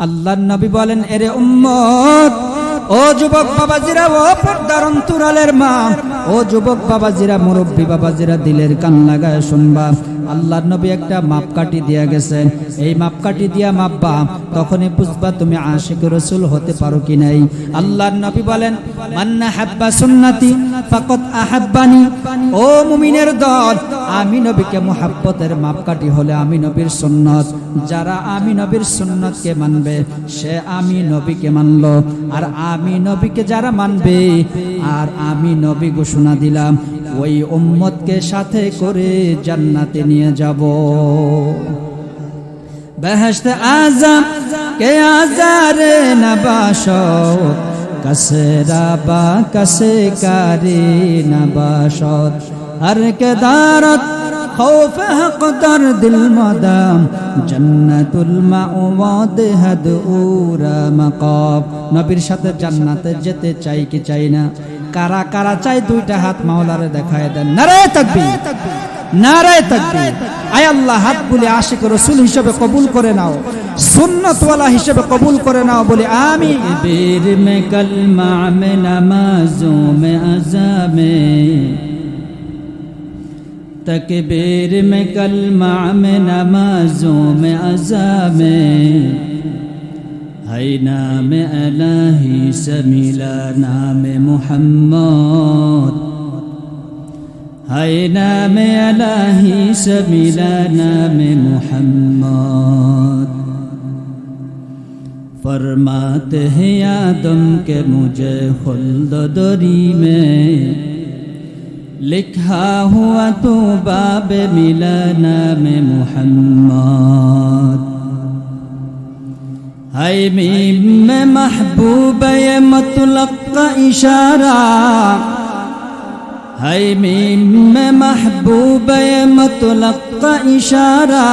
আল্লাহর নবী বলেন, এরে উম্মত, ও যুবক বাবাজিরা, ও পর্দার অন্তরালের মা, ও যুবক বাবাজিরা, মুরব্বী বাবাজিরা, দিলের কান লাগায় শুনবা। আল্লাহর নবী একটা মাপকাঠি দিয়া গেছেন, এই মাপকাঠি দিয়া মাপবা, তখনই বুঝবা তুমি আশিক রাসূল হতে পারো কি নাই। আল্লাহর নবী বলেন, মান হাব্বা সুন্নতি ফাকাদ আহাব্বানি। ও মুমিনের দল, আমি নবীকে মুহাব্বতের মাপকাঠি হলে আমি নবীর সুন্নাত। যারা আমি নবীর সুন্নাতকে মানবে সে আমি নবীকে মানলো, আর আমি নবীকে যারা মানবে, আর আমি নবী ঘোষণা দিলাম ওই উম্মতকে সাথে করে জান্নাতে নিয়ে যাব। বেহেশত আযম কে আজারে নবাশত, কসে রাবা কসে কারি নবাশত, হর কে দারত খৌফ হক দর দিল মদাম, জান্নাতুল মাওয়াদ হাদউরা মাকাব। নবীর সাথে জান্নাতে যেতে চাই কি চাই না? কারা কারা চাই দুইটা হাত মাওলারে দেখায় দেন। নারে তাকবীর, নারে তাকবীর। আয় আল্লাহ, হাতগুলি আশিক রাসূল হিসেবে কবুল করে নাও, সুন্নাতওয়ালা হিসেবে কবুল করে নাও, বলি আমিন। বীর মে কলমা মে নামাজোं में अज़ा में, तकबीर में कलमा में नमाजों में अज़ा में, है नाम इलाही से मिला नाम मुहम्मद, है नाम इलाही से मिला नाम मुहम्मद। फरमाते हैं आदम के मुझे खुल्द दरी में, लिखा हुआ तो बाब मिला नाम मुहम्मद। हाय मीम में महबूब ये मतलक का इशारा, हाय मीम में महबूब ये मतलक का इशारा,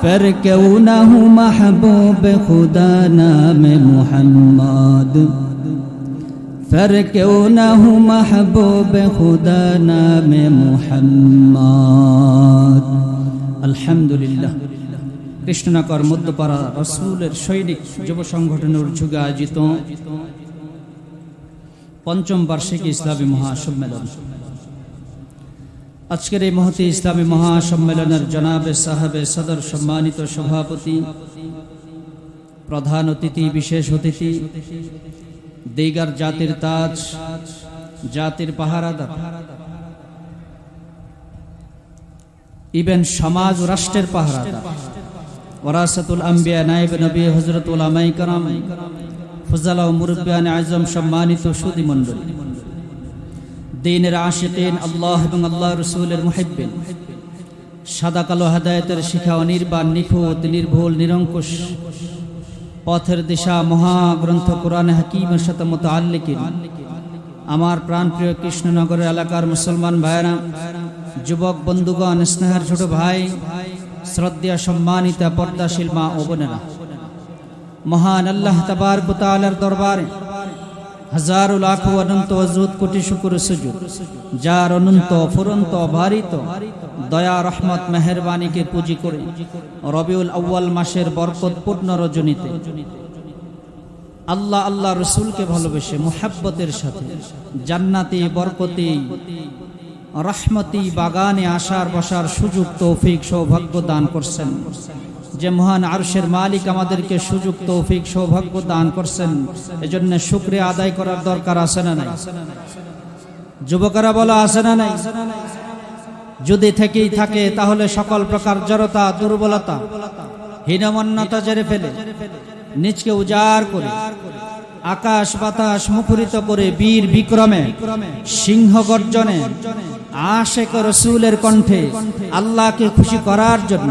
फिर क्यों न हूँ महबूब खुदा नाम मुहम्मद, फिर क्यों न हूँ महबूब खुदा नाम मुहम्मद। अल्हम्दुलिल्लाह। কৃষ্ণনগর মধ্যপাড়া রাসূলের সৈনিক যুব সংগঠনের উদ্যোগে আয়োজিত পঞ্চম বার্ষিকী ইসলামী মহাসম্মেলন। আজকের এই মহতী ইসলামী মহাসম্মেলনের জনাবে সাহেবে সদর সম্মানিত সভাপতি, প্রধান অতিথি, বিশেষ অতিথি, দিগার জাতির তাজ, জাতির পাহারাদার, ইবেন সমাজ ও রাষ্ট্রের পাহারাদার, ওয়ারাসাতুল আম্বিয়া, নায়েব নবী, হযরত উলামায়ে কেরাম, ফুজালা ও মুরব্বিয়ানে আযম, সম্মানিত সুধী মণ্ডলী, দ্বীনের আশিকিন, আল্লাহ এবং আল্লাহ রাসূলের মুহিব্বিন, সাদা কালো হেদায়েতের শিখা, অনির্বাণ, নিখুঁত, নির্ভুল, নিরঙ্কুশ পথের দিশা মহাগ্রন্থ কোরআন হাকিমের সাথে মুতাআল্লিকিন, আমার প্রাণপ্রিয় কৃষ্ণনগরের এলাকার মুসলমান ভাইরা, যুবক বন্ধুগণ, স্নেহের ছোট ভাই, শ্রদ্ধেয় সম্মানিত পর্দাশীল মা ও বোনেরা, মহান আল্লাহ তাবারক ওয়া তাআলার দরবারে হাজারো লাখো অনন্ত অযুত কোটি শুকর সুজুদ, যার অনন্ত ফুরন্ত ভারিত দয়া রহমত মেহেরবানিকে পুঁজি করে রবিউল আউয়াল মাসের বরকতপূর্ণ রজনীতে আল্লাহ আল্লাহ রসুলকে ভালোবেসে মুহাব্বতের সাথে জান্নাতি বরকতি রহমতি বাগানে আসার বসার সুযোগ, তৌফিক, সৌভাগ্য দান করছেন। যে মহান আরশের মালিক আমাদেরকে সুযোগ, তৌফিক, সৌভাগ্য দান করছেন, এজন্য শুকরিয়া আদায় করার দরকার আছে না নাই? যুবকেরা বলা আছে না নাই? যদি থেকেই থাকে তাহলে সকল প্রকার জড়তা, দুর্বলতা, হীনমন্যতা জেরে ফেলে নিজকে উজাড় করে আকাশ বাতাস মুখরিত করে বীর বিক্রমে, সিংহ গর্জনে, আশিক রাসূলের কণ্ঠে আল্লাহকে খুশি করার জন্য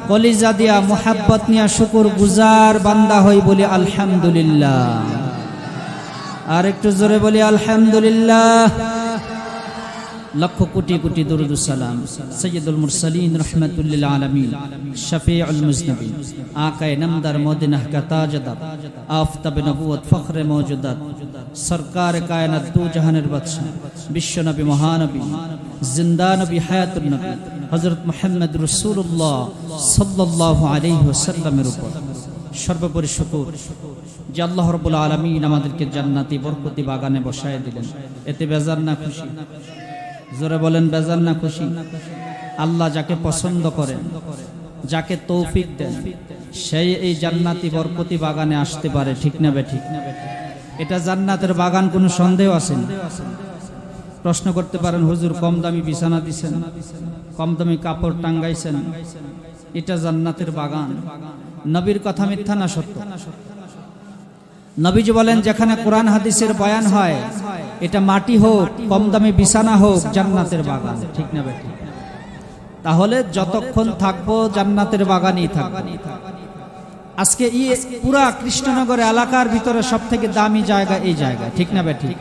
কলিজা দিয়া মুহাব্বত নিয়া শুকর গুজার বান্দা হই, বলি আলহামদুলিল্লাহ। আর একটু জোরে বলি আলহামদুলিল্লাহ। লক্ষ কোটি কোটি দরুদ সালাম সৈয়দুল মুরসালিন রহমাতুল লিল আলামিন শফিউল মুজনবিন আকায়ে নামদার মদিনাহ কা তাজদার আফতাব নবুয়ত ফখরে মওজুদাত সরকার কায়নাত দু জাহানের বাদশা বিশ্ব নবী মহানবী জিন্দা নবী হায়াতুন নবী হযরত মুহাম্মদ রাসূলুল্লাহ সাল্লাল্লাহু আলাইহি ওয়াসাল্লামের উপর সর্বোপরি শুকর যে আল্লাহ রাব্বুল আলামিন আমাদেরকে জান্নাতি বরকতি বাগানে বসায় দিলেন। এতে বেজার না খুশি? জোরে বলেন, বেজার না খুশি? আল্লাহ যাকে পছন্দ করেন, যাকে তৌফিক দেন, সেই এই জান্নাতি বরকতি বাগানে আসতে পারে, ঠিক না বেঠিক? এটা জান্নাতের বাগান, কোনো সন্দেহ আছে না? প্রশ্ন করতে পারেন, হুজুর কম দামি বিছানা দিছেন, কম দামি কাপড় টাঙ্গাইছেন, এটা জান্নাতের বাগান। নবীর কথা মিথ্যা না সত্য? নবীজি বলেন, যেখানে কোরআন হাদিসের বয়ান হয়, এটা মাটি হোক, কম দামি বিছানা হোক, জান্নাতের বাগান, ঠিক না বেঠিক? তাহলে যতক্ষণ থাকবো জান্নাতের বাগানেই থাকবো। আজকে পুরা কৃষ্ণনগর এলাকার ভিতরে সব থেকে দামি জায়গা এই জায়গা, ঠিক না বেঠিক?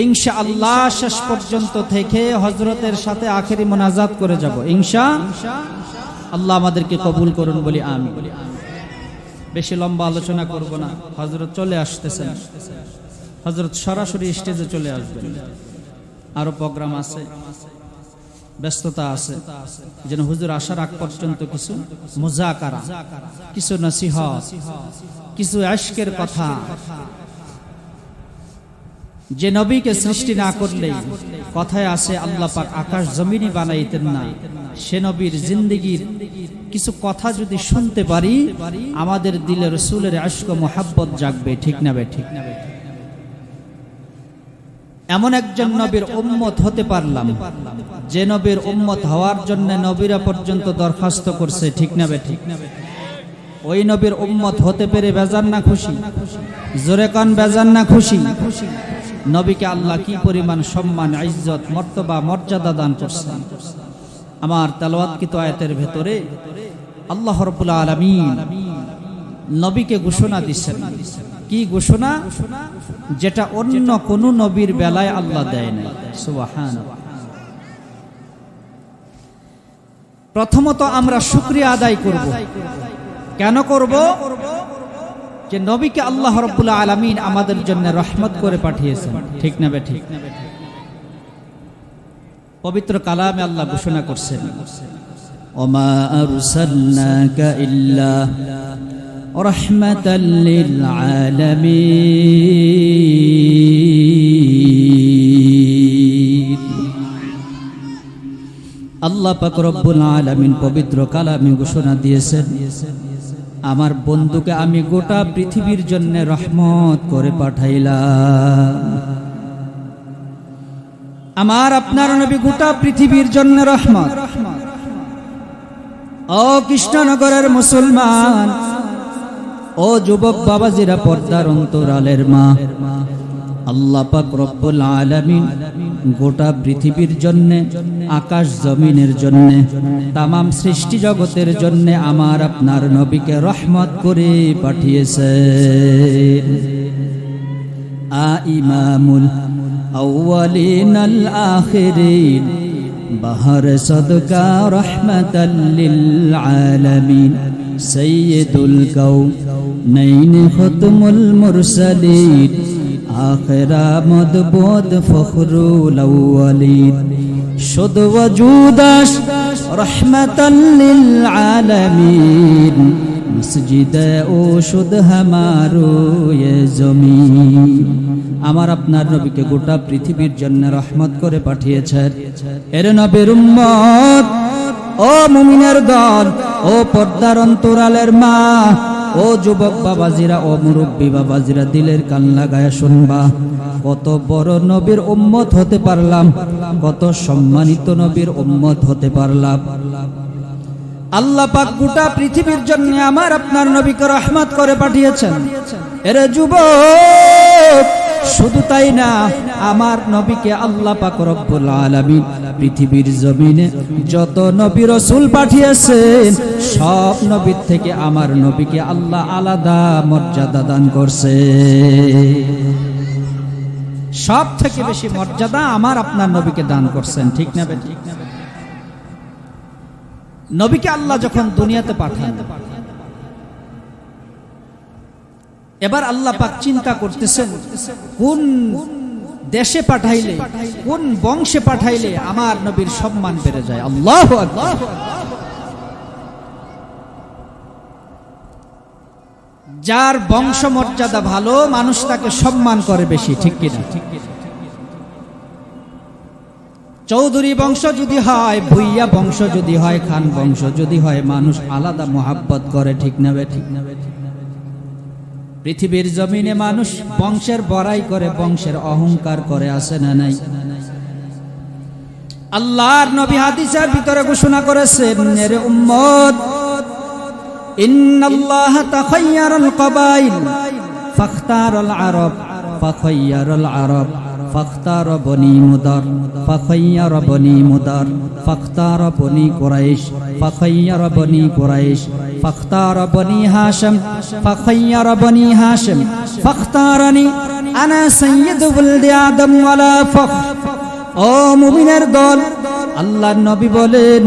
ইনশাআল্লাহ শেষ পর্যন্ত থেকে হযরতের সাথে আখেরি মোনাজাত করে যাব ইনশাআল্লাহ। আমাদেরকে কবুল করুন বলি আমিন। বেশি লম্বা আলোচনা করব না, হযরত চলে আসতেছেন। হযরত সরাসরি স্টেজে চলে আসবেন। আরো প্রোগ্রাম আছে, ব্যস্ততা আছে, যেন হুজুর আসার আগ পর্যন্ত কিছু মুজাকারা, কিছু নসিহত, কিছু ইশকের কথা। যে নবীকে সৃষ্টি না করলে, কথায় আছে আল্লাহ পাক আকাশ জমিনই বানাইতেন না, সে নবীর জিন্দেগীর কিছু কথা যদি শুনতে পারি, আমাদের দিলে রাসূলের ইশক ও মুহাব্বত জাগবে, ঠিক না বেঠিক? এমন একজন নবীর উম্মত হতে পারলাম, যে নবীর উম্মত হওয়ার জন্য নবীরা পর্যন্ত দরখাস্ত করছে, ঠিক না বেঠিক? ওই নবীর উম্মত হতে পেরে বেজার না খুশি? জোরে কান, বেজার না খুশি? নবীকে আল্লাহ কি পরিমাণ সম্মান, ইজ্জত, মর্তবা, মর্যাদা দান করছেন। আমার তেলাওয়াতকৃত আয়াতের ভেতরে আল্লাহ রাব্বুল আলামিন নবীকে ঘোষণা দিচ্ছেন। কি ঘোষণা? যেটা অন্য কোন নবীর বেলায় আল্লাহ দেয় নাই। সুবহানাল্লাহ। প্রথমত আমরা শুকরিয়া আদায় করব। কেন করব? যে নবীকে আল্লাহ রাব্বুল আলামিন আমাদের জন্য রহমত করে পাঠিয়েছেন, ঠিক না বেঠিক? পবিত্র কালামে আল্লাহ ঘোষণা করছেন, ওমা আরসালনাকা ইল্লা রাহমাতাল লিল আলামিন। আল্লাহ পাক রব্বুল আলামিন পবিত্র কালামে ঘোষণা দিয়েছেন, আমার বন্ধুকে আমি গোটা পৃথিবীর জন্য রহমত করে পাঠাইলাম। আমার আপনার নবী গোটা পৃথিবীর জন্য রহমত। ও কৃষ্ণনগরের মুসলমান, ও যুবক বাবাজিরা, পর্দার অন্তরালের মা, আল্লাহ পাক রব্বুল আলামিন গোটা পৃথিবীর জন্য, আকাশ জমিনের জন্য, তামাম সৃষ্টি জগতের জন্য আমার আপনার নবীকে রহমত করে পাঠিয়েছেন। ইমামুল আউয়ালিন আল আখিরিন, বাহার সদকা রহমাতাল লিল আলামিন, সাইয়্যিদুল কাউনাইন খতমুল মুরসালিন, আখিরা মদবুদ ফখরুল আউয়ালিন, শুদ ওয়াজুদাস রহমাতাল লিল আলামিন, মসজিদ ও শুদ হামারো এ জমিন। আমার আপনার নবীকে গোটা পৃথিবীর জন্য রহমত করে পাঠিয়েছেন। এর নবীর উম্মত, ও মুমিনের দল, ও পর্দার অন্তরালের মা, ও যুবক বাবাজিরা, ও মুরব্বী বাবাজিরা, দিলের কান লাগায়া শুনবা। কত বড় নবীর উম্মত হতে পারলাম, কত সম্মানিত নবীর উম্মত হতে পারলাম। আল্লাহ পাক গোটা পৃথিবীর জন্য আমার আপনার নবীকে রহমত করে পাঠিয়েছেন। এর যুবক, শুধু তাই না, আমার নবীকে আল্লাহ পাক রব্বুল আলামিন পৃথিবীর জমিনে যত নবী রাসূল পাঠিয়েছেন, সব নবীর থেকে আমার নবীকে আল্লাহ আলাদা মর্যাদা দান করছে। সব থেকে বেশি মর্যাদা আমার আপনার নবীকে দান করছেন, ঠিক না বেঠিক? নবীকে আল্লাহ যখন দুনিয়াতে পাঠান, এবার আল্লাহ পাক চিন্তা করতেছেন, কোন দেশে পাঠাইলে, কোন বংশে পাঠাইলে আমার নবীর সম্মান বেড়ে যায়। আল্লাহু আকবার। যার বংশ মর্যাদা ভালো মানুষ তাকে সম্মান করে বেশি, ঠিক কিনা? চৌধুরী বংশ যদি হয়, ভুইয়া বংশ যদি হয়, খান বংশ যদি হয়, মানুষ আলাদা মোহাব্বত করে, ঠিক না ঠিক? পৃথিবীর জমিনে মানুষ বংশের বড়াই করে, বংশের অহংকার করে, আছে না নাই? আল্লাহর নবী হাদিসের ভিতরে ঘোষণা করেছেন, এর উম্মত, ইন্নাল্লাহা তাখায়্যারাল কবাইল ফাখতারাল আরব ফাখায়্যারাল আরব ফাখতার বনি মুদার ফাখায়্যার বনি মুদার ফাখতার বনি কুরাইশ ফাখায়্যার বনি কুরাইশ ফাখতার বনি হাশিম ফাখায়্যার বনি হাশিম ফাখতারানি আনা সাইয়্যিদু ওয়ালদি আদম ওয়ালা ফখর। ও মুমিনের দল, আল্লাহর নবী বলেন,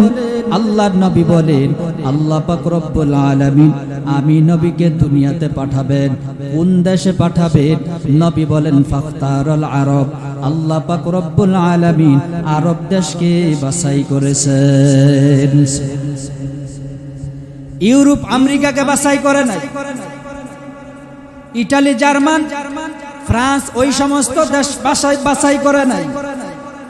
আল্লাহর নবী বলেন, আল্লাহ পাক রব্বুল আলামিন আমি নবীকে দুনিয়াতে পাঠাবেন। কোন দেশে পাঠাবেন? নবী বলেন ফাখতারুল আরব। আল্লাহ পাক রব্বুল আলামিন আরব দেশকে বাছাই করেছেন। ইউরোপ আমেরিকাকে বাছাই করে নাই, ইটালি, জার্মান, ফ্রান্স, ওই সমস্ত দেশ বাছাই করে নাই।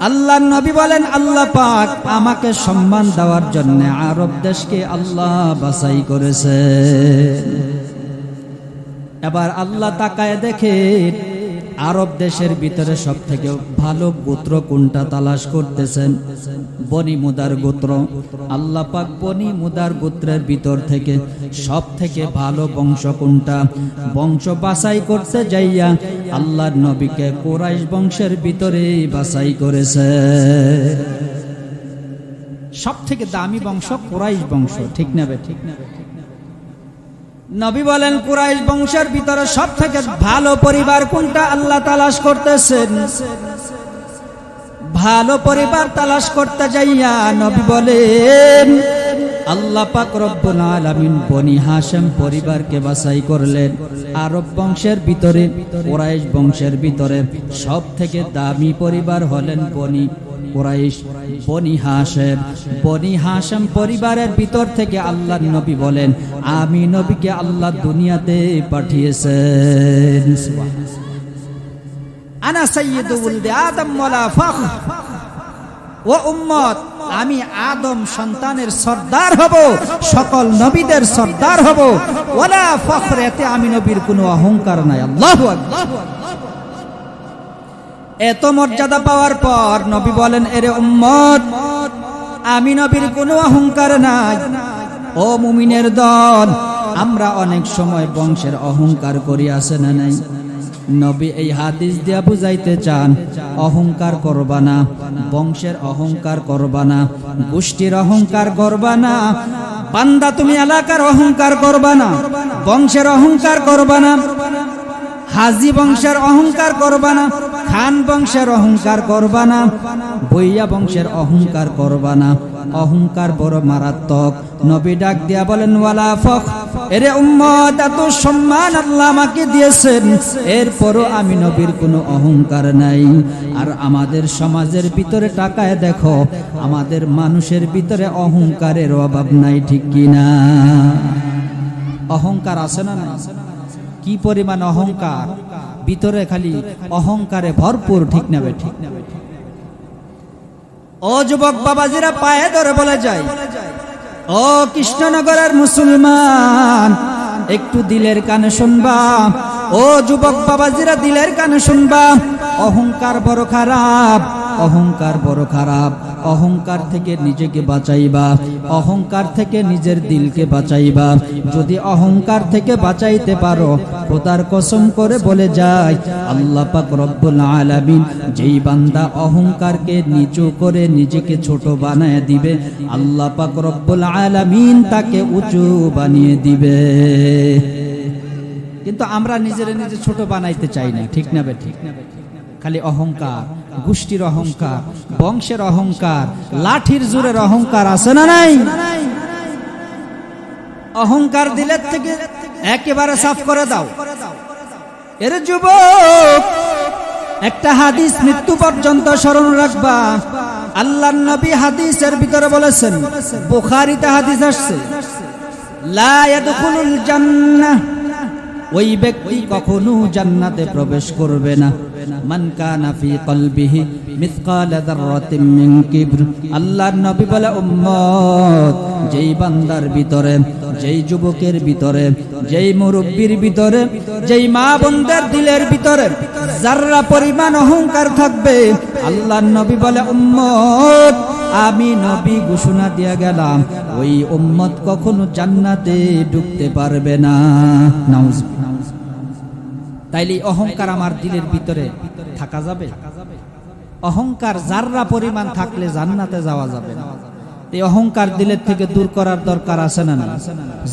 আল্লাহর নবী বলেন আল্লাহ পাক আমাকে সম্মান দেওয়ার জন্য আরব দেশকে আল্লাহ বাছাই করেছে। এবার আল্লাহ তাকায় দেখে আরব দেশের ভিতরে সব থেকে ভালো গোত্র কোনটা তালাশ করতেছেন? বনি মুদার গোত্র। আল্লাহ পাক বনি মুদার গোত্রের ভিতর থেকে সব থেকে ভালো বংশ কোনটা, বংশ বাছাই করতে যাইয়া আল্লাহর নবীকে কুরাইশ বংশের ভিতরে বাছাই করেছে। সব থেকে দামি বংশ কুরাইশ বংশ, ঠিক না বে ঠিক? নবী বলেন কুরাইশ বংশের ভিতরে সব থেকে ভালো পরিবার কোনটা আল্লাহ তালাশ করতেছেন। ভালো পরিবার তালাশ করতে যাইয়া নবী বলেন আল্লাহ পাক রব্বুল আলামিন বনি হাশিম পরিবারকে বাছাই করলেন। আরব বংশের ভিতরে, কুরাইশ বংশের ভিতরে সব থেকে দামি পরিবার হলেন বনি কুরাইশ, বনি হাশিম। বনি হাশিম পরিবারের ভিতর থেকে আল্লাহর নবী বলেন আমি নবীকে আল্লাহ দুনিয়াতে পাঠিয়েছেন। আনা সাইয়্যিদু ওয়ালদি আদম ওয়ালা ফখর। ও উম্মত, আমি আদম সন্তানের সর্দার হব, সকল নবীদের সর্দার হব। ওয়ালা ফখর, এতে আমি নবীর কোনো অহংকার নাই। আল্লাহু আকবার। এত মর্যাদা পাওয়ার পর নবী বলেন এরে উম্মত, আমি নবীর কোনো অহংকার নাই। ও মুমিনের দল, আমরা অনেক সময় বংশের অহংকার করি, আছে না নাই? নবী এই হাদিস দিয়া বুঝাইতে চান অহংকার করবা না, বংশের অহংকার করবা না, গোষ্ঠীর অহংকার করবা না। বান্দা তুমি এলাকার অহংকার করবা না, বংশের অহংকার করবা না, হাজি বংশের অহংকার করবা না, খান বংশের অহংকার করবা না, বইয়া বংশের অহংকার করবা না। অহংকার বড় মারাত্মক। নবী ডাক দিয়া বলেন ওয়ালা ফখর, এরে উম্মত, এত সম্মান আল্লাহ আমাকে দিয়েছেন, এরপরও আমি নবীর কোনো অহংকার নাই। আর আমাদের সমাজের ভিতরে তাকায় দেখো, আমাদের মানুষের ভিতরে অহংকারের অভাব নাই, ঠিক কিনা? অহংকার আছে না নাই? কি পরিমাণ অহংকার ভিতরে, খালি অহংকারে ভরপুর, ঠিক না বে ঠিক? ও যুবক বাবাজিরা, পায়ে ধরে বলে যায়, ও কৃষ্ণনগরের মুসলমান, একটু দিলের কানে শুনবা। ও যুবক বাবাজিরা, দিলের কানে শুনবা। অহংকার বড় খারাপ, অহংকার বড় খারাপ। অহংকার থেকে নিজেকে বাঁচাইবা, অহংকার থেকে নিজের দিলকে বাঁচাইবা। যদি অহংকার থেকে বাঁচাইতে পারো, খোদার কসম করে বলে যায় আল্লাহ পাক রব্বুল আলামিন যেই বান্দা অহংকারকে নিচু করে নিজেকে ছোট বানায় দিবে, আল্লাহ পাক রব্বুল আলামিন তাকে উঁচু বানিয়ে দিবে। কিন্তু আমরা নিজের নিজে ছোট বানাইতে চাই না, ঠিক না বে ঠিক? খালি অহংকার, গোষ্ঠীর অহংকার, বংশের অহংকার, লাঠির জোরের অহংকার, আছে না নাই? অহংকার দিলের থেকে একেবারে সাফ করে দাও। এর যুবক, একটা হাদিস মৃত্যু পর্যন্ত স্মরণ রাখবা। আল্লাহর নবী হাদিসের ভিতরে বলেছেন, বুখারীতে হাদিস আসছে, লা ইয়াদখুলুল জান্নাহ ওই ব্যক্তি কখনো জান্নাতে প্রবেশ করবে না। মান কানা ফি কলবিহি মিসকালা যাররাতিন মিন কিবর, আল্লাহর নবী বলে উম্মত, যেই বান্দার ভিতরে, যেই যুবকের ভিতরে, যেই মুরব্বির ভিতরে, যেই মা বোনদের দিলের ভিতরে যাররা পরিমাণ অহংকার থাকবে, আল্লাহর নবী বলে উম্মত, আমি নবী ঘোষণা দিয়া গেলাম ওই উম্মত কখনো জান্নাতে ঢুকতে পারবে না। নাউজুবিল্লাহ। তাইলে অহংকার আমার দিলের ভিতরে থাকা যাবে? অহংকার যাররা পরিমাণ থাকলে জান্নাতে যাওয়া যাবে না। এই অহংকার দিলের থেকে দূর করার দরকার আছে না নাই?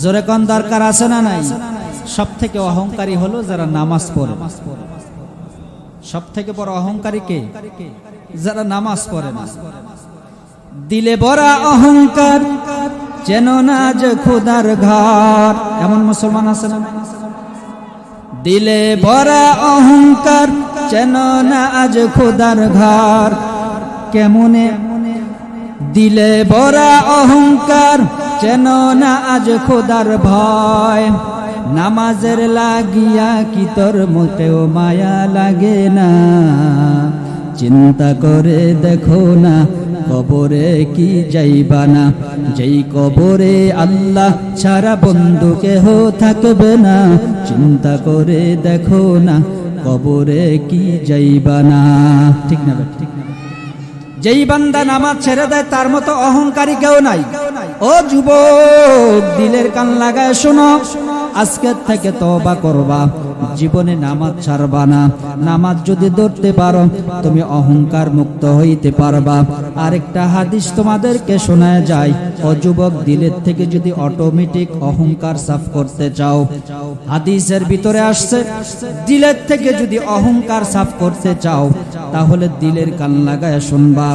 জোরে কোন দরকার আছে না নাই? সব থেকে অহংকারী হলো যারা নামাজ পড়ে। সব থেকে বড় অহংকারী কে? যারা নামাজ পড়ে না। দিলে ভরা অহংকার, যেন না যে খোদার ঘর, এমন মুসলমান আছে না? দিলে ভরা অহংকার, যেন না আজ খোদার ঘর, কেমনে দিলে ভরা অহংকার, যেন না আজ খোদার ভয়, নামাজের লাগিয়া কি তোর মোটেও মায়া লাগে না, চিন্তা করে দেখো না কবরে কি যাইবা না, যেই কবরে আল্লাহ ছাড়া বন্ধু কেহ থাকবে না, চিন্তা করে দেখো না কবরে কি যাইবা না। ঠিক না? ঠিক না? যেই বান্দা নামাজ ছেড়ে দেয় তার মতো অহংকারী কেউ নাই। ও যুবক, দিলের কান লাগায় শোনো, আজকের থেকে তওবা করবা, জীবনে নামাজ ছাড়বা না। নামাজ যদি ধরতে পারো তুমি অহংকার মুক্ত হইতে পারবা। আরেকটা হাদিস তোমাদেরকে শোনায় যায়, ও যুবক, দিলের থেকে যদি অটোমেটিক অহংকার সাফ করতে চাও, হাদিসের ভিতরে আসছে দিলের থেকে যদি অহংকার সাফ করতে চাও তাহলে দিলের কান লাগায় শুনবা,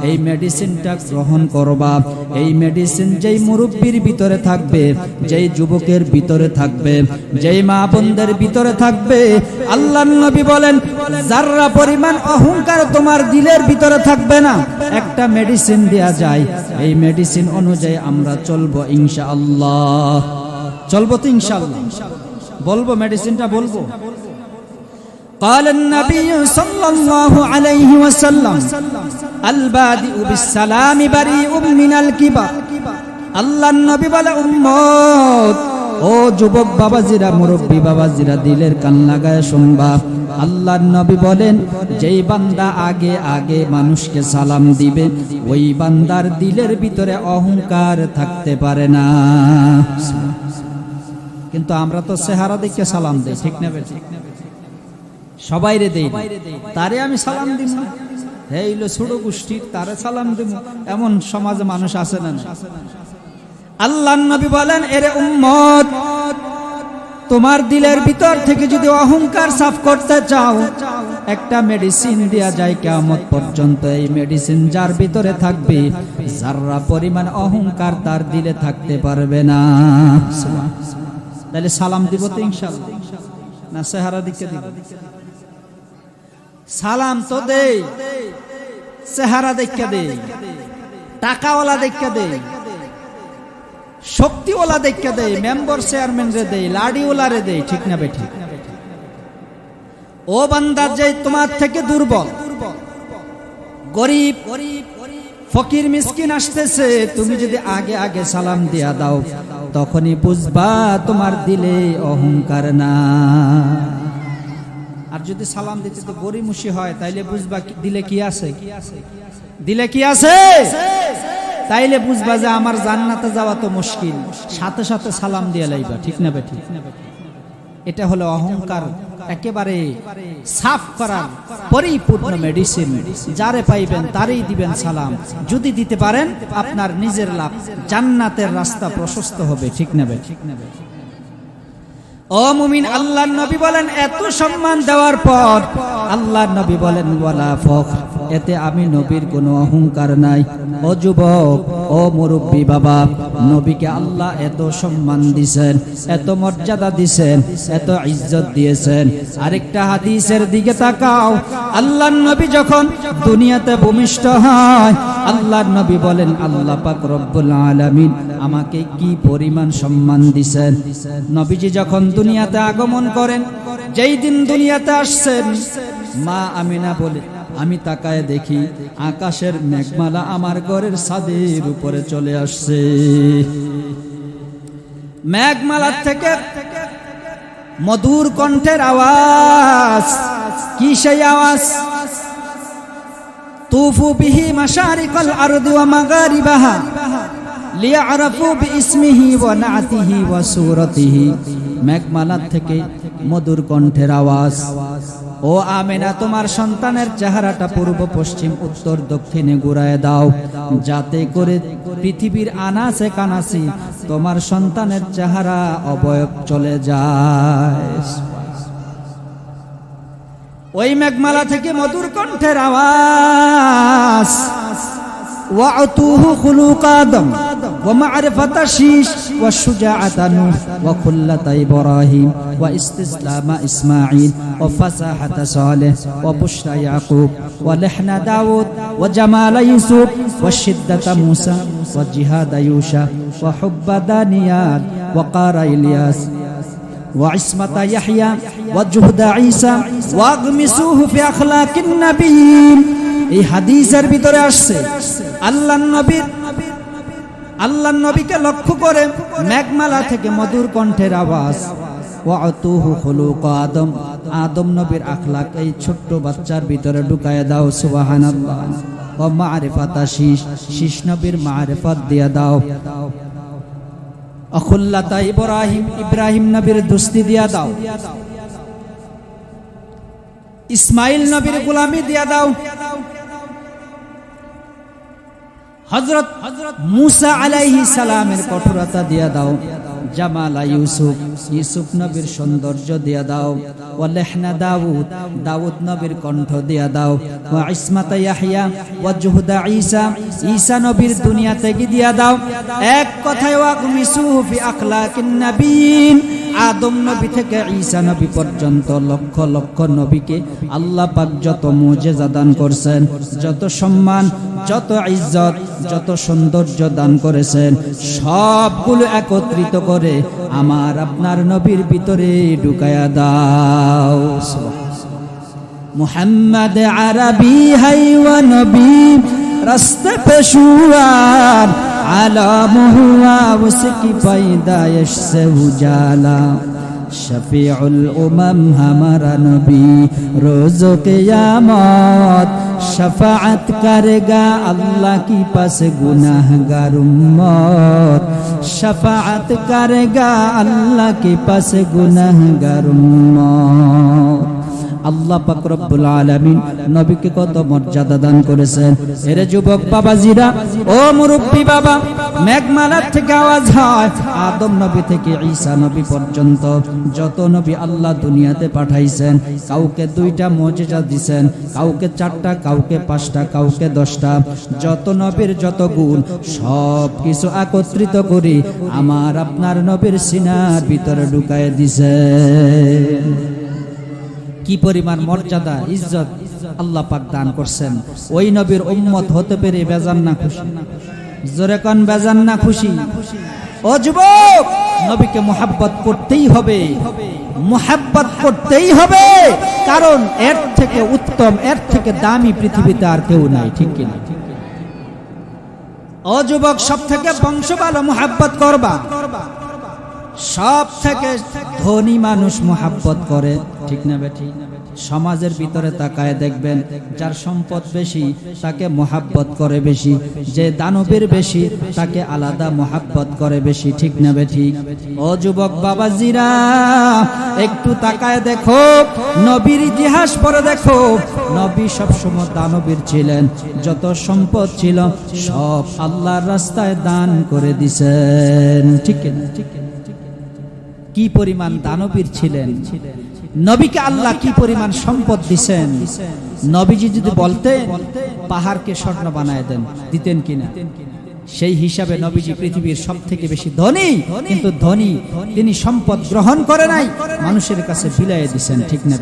এই মেডিসিনটা গ্রহণ করবা। এই মেডিসিন যেই মুরব্বীর ভিতরে থাকবে, যেই যুবকের ভিতরে থাকবে, যেই মা বোনদের ভিতরে থাকবে, আল্লাহর নবী বলেন যাররা পরিমাণ অহংকার তোমার দিলের ভিতরে থাকবে না, একটা মেডিসিন দেয়া যায়, এই মেডিসিন অনুযায়ী আমরা চলবো ইনশাআল্লাহ। চলবো তো ইনশাআল্লাহ? বলবো মেডিসিনটা বলবো। قال النبي صلى الله عليه وسلم البادئ بالسلام بريء من الكبر। আল্লাহর নবী বলে উম্মত, ও যুবক বাবাজিরা, মুরব্বী বাবাজিরা, দিলের কান লাগায় শুনবা। আল্লাহর নবী বলেন যেই বান্দা আগে আগে মানুষকে সালাম দিবে ওই বান্দার দিলের ভিতরে অহংকার থাকতে পারে না। কিন্তু আমরা তো চেহারা দেখে সালাম দেই, ঠিক না? সবাই রে দেই, তারে আমি সালাম দিব, হেইলো ছোট গোষ্ঠীর, তারে সালাম দিব, এমন সমাজে মানুষ আছে না? আল্লাহর নবী বলেন এরে উম্মত, তোমার দিলের ভিতর থেকে যদি অহংকার সাফ করতে চাও, একটা মেডিসিন দেয়া যায় কিয়ামত পর্যন্ত। এই মেডিসিন যার ভিতরে থাকবে, যাররা পরিমাণ অহংকার তার দিলে থাকতে পারবে না। তাহলে সালাম দিব তো ইনশাআল্লাহ, না চেহারা দিকে দিব? সালাম তো দেই, চেহারা দেখে দেই, টাকাওয়ালা দেখে দেই, শক্তিওয়ালা দেখে দেই, মেম্বার চেয়ারম্যান রে দেই, লাডিওয়ালা রে দেই, ঠিক না বেঠিক? ও বান্দা, যে তোমার থেকে দুর্বল, গরিব, ফকির, মিসকিন আসতেছে, তুমি যদি আগে আগে সালাম দিয়া দাও তখনই বুঝবা তোমার দিলে অহংকার না। আর যদি সালাম দিতে তো গরিমুষি হয় তাইলে বুঝবা দিলে কি আছে, দিলে কি আছে, তাইলে বুঝবা যে আমার জান্নাতে যাওয়া তো মুশকিল, সাথে সাথে সালাম দিয়ে লাইবা, ঠিক না বেঠিক? এটা হলো অহংকার একেবারে সাফ করার পরিপূর্ণ মেডিসিন। যারে পাইবেন তারই দিবেন সালাম। যদি দিতে পারেন আপনার নিজের লাভ, জান্নাতের রাস্তা প্রশস্ত হবে, ঠিক না বেঠিক? ও মুমিন, আল্লাহর নবী বলেন এত সম্মান দেওয়ার পর আল্লাহর নবী বলেন ওয়ালা ফখর, এতে আমি নবীর কোনো অহংকার নাই। ও যুবক, ও মুরব্বী বাবা, নবীকে আল্লাহ এত সম্মান দিয়েছেন, এত মর্যাদা দিয়েছেন, এত ইজ্জত দিয়েছেন। আরেকটা হাদিসের দিকে তাকাও, আল্লাহর নবী যখন দুনিয়াতে ভূমিষ্ঠ হয়, আল্লাহর নবী বলেন আল্লাহ পাক রব্বুল আলামিন আমাকে কি পরিমাণ সম্মান দিয়েছেন। নবীজি যখন দুনিয়াতে আগমন করেন, যেই দিন দুনিয়াতে আসছেন, মা আমিনা বলে আমি তাকায় দেখি আকাশের মেঘমালা আমার ঘরের ছাদের উপরে চলে আসছে। মেঘমালার থেকে মধুর কণ্ঠের আওয়াজ। কি সেই আওয়াজ? তুফু বিহি মাশারিকাল আরদি ওয়া মাগারিবাহা লিয়ারাফু বিইসমিহি ওয়া নাতিহি ওয়া সূরাতিহি। মেঘমালার থেকে মধুর কণ্ঠের আওয়াজ। ও আমেনা, তোমার সন্তানের চেহারাটা পূর্ব পশ্চিম উত্তর দক্ষিণে ঘুরায় দাও, যাতে করে পৃথিবীর আনাচে কানাচে তোমার সন্তানের চেহারা অবয়ব চলে যায়। ওই মেঘমালা থেকে মধুর কণ্ঠের আওয়াজ। وَعْتُوهُ خُلُقَ آدَمَ وَمَعْرِفَةَ شِيشٍ وَشُجَاعَةَ نُوحٍ وَخُلَّةَ إِبْرَاهِيمَ وَإِسْتِسْلَامَ إِسْمَاعِيلَ وَفَصَاحَةَ صَالِحٍ وَبُشْرَى يَعْقُوبَ وَلِحْنَ دَاوُودَ وَجَمَالَ يُوسُفَ وَشِدَّةَ مُوسَى وَجِهَادَ يُوشَع وَحُبَّ دَانِيَالَ وَقَارَ إِلْيَاسَ وعصمة يحيى وجهد عيسى واغمسوه في أخلاق النبيين। এই হাদিসের ভিতরে আসছে আল্লাহর নবীকে লক্ষ্য করে মেঘমালা থেকে মধুর কণ্ঠের আওয়াজ। ওয়াতুহু খুলুক আদম, আদম নবীর আখলাক এই ছোট্ট বাচ্চার ভিতরে ঢুকায় দাও। সুবহানাল্লাহ। ওয়া মারিফাতা শীষ, শীষ নবীর মারিফাত দিয়া দাও। অখুল্লাতা ইব্রাহিম, ইব্রাহিম নবীর দোস্তি দিয়া দাও। ইসমাইল নবীর গোলামি দিয়া দাও। হযরত মুসা আলাইহিস সালামের কঠোরতা দিয়া দাও। জামালা ইউসুফ, ইউসুফ নবীর সৌন্দর্য দিয়া দাও। ওয়া লিহনা দাউদ, দাউদ নবীর কণ্ঠ দিয়া দাও। ওয়া ইসমাতা ইয়াহইয়া ওয়া জুহদা ঈসা, ঈসা নবীর দুনিয়া থেকে দিয়া দাও। এক কথায় ওয়াগমিসুহু ফি আখলাকিন নবীন, আদম নবী থেকে ঈসা নবী পর্যন্ত লক্ষ লক্ষ নবীকে আল্লাহ পাক যত মুজিজা দান করছেন, যত সম্মান, যত ইজ্জত, যত সৌন্দর্য দান করেছেন, সবগুলো একত্রিত করে আমার আপনার নবীর ভিতরে ঢুকায়া দাও। মুহাম্মদ আরবি হাই ওয়া নবী রাস্তে পেশুয়ার আলাম হুয়া উসকি पैदाइश से उजाला शफीउल उमम हमारा नबी रोज़ क़यामत शफाअत करेगा अल्लाह की पास गुनाहगार उम्मत शफाअत करेगा अल्लाह की पास गुनाहगार उम्मत। আল্লাহ পাক রব্বুল আলামিন নবীকে কত মর্যাদা দান করেছেন। এরে যুবক বাবাজিরা, ও মুরব্বী বাবা, মেঘমালার থেকে আওয়াজ হয় আদম নবী থেকে ঈসা নবী পর্যন্ত যত নবী আল্লাহ দুনিয়াতে পাঠাইছেন, কাউকে 2টা মুজিজা দিবেন, কাউকে 4টা, কাউকে 5টা, কাউকে 10টা। যত নবীর যত গুণ সব কিছু একত্রিত করে আমার আপনার নবীর সিনার ভিতরে ঢুকায় দিয়েছেন। কি পরিমাণ মর্যাদা, ইজ্জত আল্লাহ পাক দান করছেন। ওই নবীর উম্মত হতে পেরে বেজান না খুশি? জোরে কোন বেজান না খুশি? ও যুবক, নবীকে মুহাব্বত করতেই হবে, মুহাব্বত করতেই হবে, কারণ এর থেকে উত্তম, এর থেকে দামি পৃথিবীতে আর কেউ নাই। ঠিক কিনা? ও যুবক, সব থেকে বংশ ভালো মুহাব্বত করবা। সব থেকে ধনী মানুষ মুহাব্বত করে, ঠিক না বেঠি? সমাজের ভিতরে তাকায় দেখবেন, যার সম্পদ বেশি তাকে মুহাব্বত করে বেশি, যে দানবীর বেশি তাকে আলাদা মুহাব্বত করে বেশি, ঠিক না বেঠি? ও যুবক বাবাজিরা, একটু তাকায় দেখো, নবীর ইতিহাস পড়ে দেখো। নবী সবসময় দানবীর ছিলেন, যত সম্পদ ছিল সব আল্লাহর রাস্তায় দান করে দিছেন, ঠিক না? কি পরিমাণ দানবীর ছিলেন, নবীকে আল্লাহ কি পরিমাণ সম্পদ দিছেন। নবীজি যদি বলতেন পাহাড়কে স্বর্ণ বানায় দেন, দিতেন কিনা? সেই হিসাবে নবীজি পৃথিবীর সবথেকে বেশি ধনী, কিন্তু ধনী তিনি সম্পদ গ্রহণ করে নাই, মানুষের কাছে বিলায়ে দিয়েছেন। ঠিক না?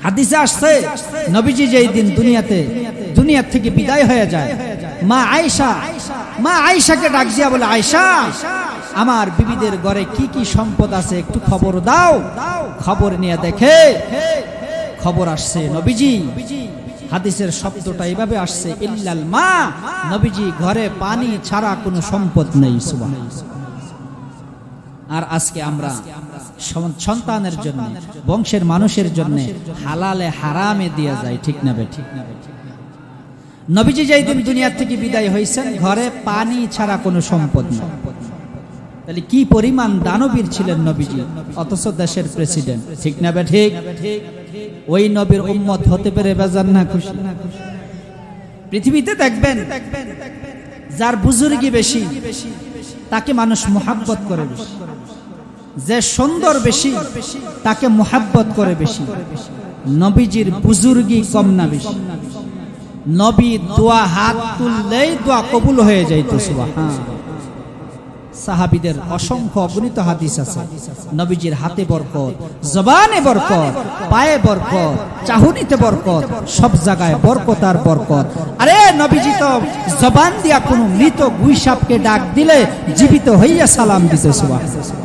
হাদিসে আসছে নবীজি যেই দিন দুনিয়া থেকে বিদায় হয়ে যায়, মা আয়েশাকে ডাক দিয়া বলে, আয়েশা, আমার বিবিদের ঘরে কি কি সম্পদ আছে একটু খবর দাও। খবর নিয়ে দেখে খবর আসছে নবীজি, হাদিসের শব্দটা এভাবে আসছে, ইল্লাল মা, নবীজি ঘরে পানি ছাড়া কোনো সম্পদ নেই। সুবহানাল্লাহ। আর আজকে আমরা সন্তানের জন্য, বংশের মানুষের জন্য হালালে হারামে দিয়া যায়। ঠিক না বেঠিক? নবীজি যেই দিন দুনিয়া থেকে বিদায় হয়েছেন, ঘরে পানি ছাড়া কোনো সম্পদ নেই। তাহলে কি পরিমাণ দানবীর ছিলেন নবীজি, অথচ দেশের প্রেসিডেন্ট। ঠিক না বেঠিক? ওই নবীর উম্মত হতে পেরে বেজান না খুশি? পৃথিবীতে দেখবেন যার বুজুর্গি বেশি তাকে মানুষ মুহাব্বত করে বেশি, যে সুন্দর বেশি তাকে মুহাব্বত করে বেশি। নবীজির বুজুর্গি কম না বেশি? নবী দোয়া হাত তুললেই দোয়া কবুল হয়ে যাইত। সুবহানাল্লাহ। সাহাবীদের অসংখ্য অগণিত হাদিস আছে, নবীজির হাতে বরকত, জবানে বরকত, পায়ে বরকত, চাহনিতে বরকত, সব জায়গায় বরকত আর বরকত। আরে নবীজি তো জবান দিয়া কোনো মৃত গুইসাপকে ডাক দিলে জীবিত হইয়া সালাম দিতে। সুবহানাল্লাহ।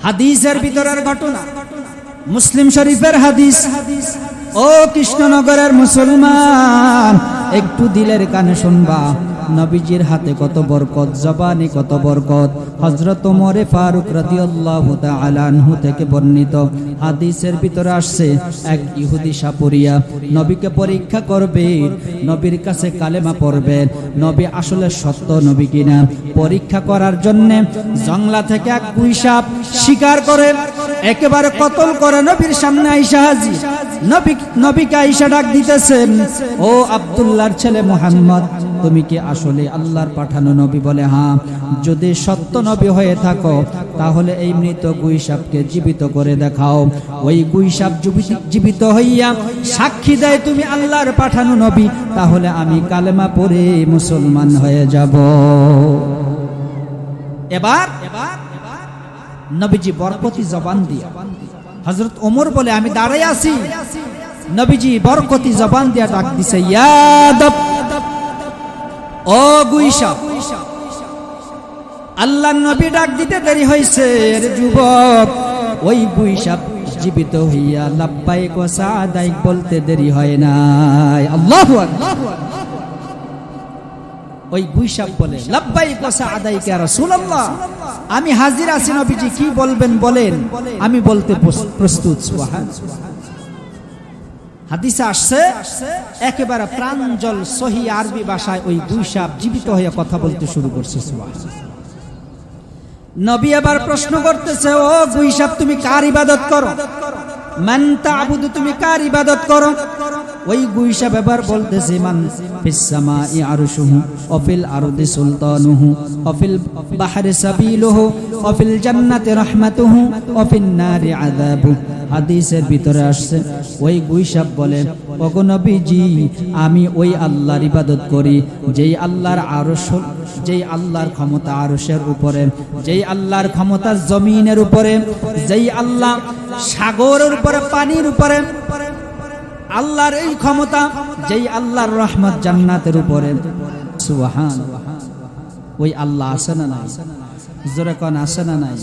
হাদিসের ভিতরের ঘটনা, মুসলিম শরীফের হাদিস। ও কৃষ্ণনগরের মুসলমান, একটু দিলের কানে শুনবা, নবীজির হাতে কত বরকত, জবানে কত বরকত। হযরত ওমর ফারুক রাদিয়াল্লাহু তাআলা আনহু থেকে বর্ণিত হাদিসের ভিতরে আসছে, এক ইহুদি সাপুরিয়া নবীকে পরীক্ষা করবে, নবীর কাছে কালেমা পড়বেন, নবী আসলে সত্য নবী কিনা পরীক্ষা করার জন্য জংলা থেকে এক গুইসাপ শিকার করে একেবারে কতল করে নবীর সামনে আয়েশা হাজির। নবীকে আয়েশা ডাক দিতেছেন, ও আব্দুল্লাহর ছেলে মুহাম্মদ, তুমি কি আসলে আল্লাহর পাঠানো নবী? বলে, হ্যাঁ। যদি সত্য নবী হয়ে থাকো তাহলে এই মৃত গুইসাপকে জীবিত করে দেখাও। ওই গুইসাপ জীবিত হইয়া সাক্ষী দেয় তুমি আল্লাহর পাঠানো নবী, তাহলে আমি কালেমা পড়ে মুসলমান হয়ে যাব। এবার নবীজি বরকতি জবান দিয়া, হযরত ওমর বলে, আমি দাঁড়াই আছি, নবীজি বরকতি জবান দিয়া ডাক দিছে, ইয়া দাব, ও গুইসাপ। আল্লাহর নবী ডাক দিতে দেরি হইছে, রে যুবক। ওই গুইসাপ জীবিত হইয়া লাব্বাইক ওয়া সাদাইক বলতে দেরি হয় নাই। আল্লাহু আকবার। ওই গুইসাপ বলে, লাব্বাইক ওয়া সাদাইক ইয়া রাসূলুল্লাহ, আমি হাজির আছি নবীজি, কি বলবেন বলেন, আমি বলতে প্রস্তুত। সুবহানাল্লাহ। হাদিসে আসছে একেবারে প্রাঞ্জল সহি আরবি ভাষায় ওই গুইসাপ জীবিত হয়ে কথা বলতে শুরু করছে। সুবহানাল্লাহ। নবী এবার প্রশ্ন করতেছে, ও গুইসাপ, তুমি কার ইবাদত করো? মান তা'বুদু, তুমি কার ইবাদত করো? ওই গুইসাপ এবার বলতেছে, মান ফিস সামাই আরশুহু ওয়া ফিল আরদি সুলতানুহু ওয়া ফিল বাহরি সাবিলুহু ওয়া ফিল জান্নাতি রাহমাতুহু ওয়া ফিন নারি আযাবু। হাদিসের ভিতরে আসছে, ওই গুইসাপ বলে, ওগো নবীজি, আমি ওই আল্লাহর ইবাদত করি যেই আল্লাহর আরশ, যেই আল্লাহর ক্ষমতা আরশের উপরে, যেই আল্লাহর ক্ষমতা জমিনের উপরে, যেই আল্লাহ সাগরের উপরে, পানির উপরে, আল্লাহর এই ক্ষমতা, যেই আল্লাহর রহমত জান্নাতের উপরে। সুবহানাল্লাহ। ওই আল্লাহ আছে না নাই? জোরে কোন আছে না নাই?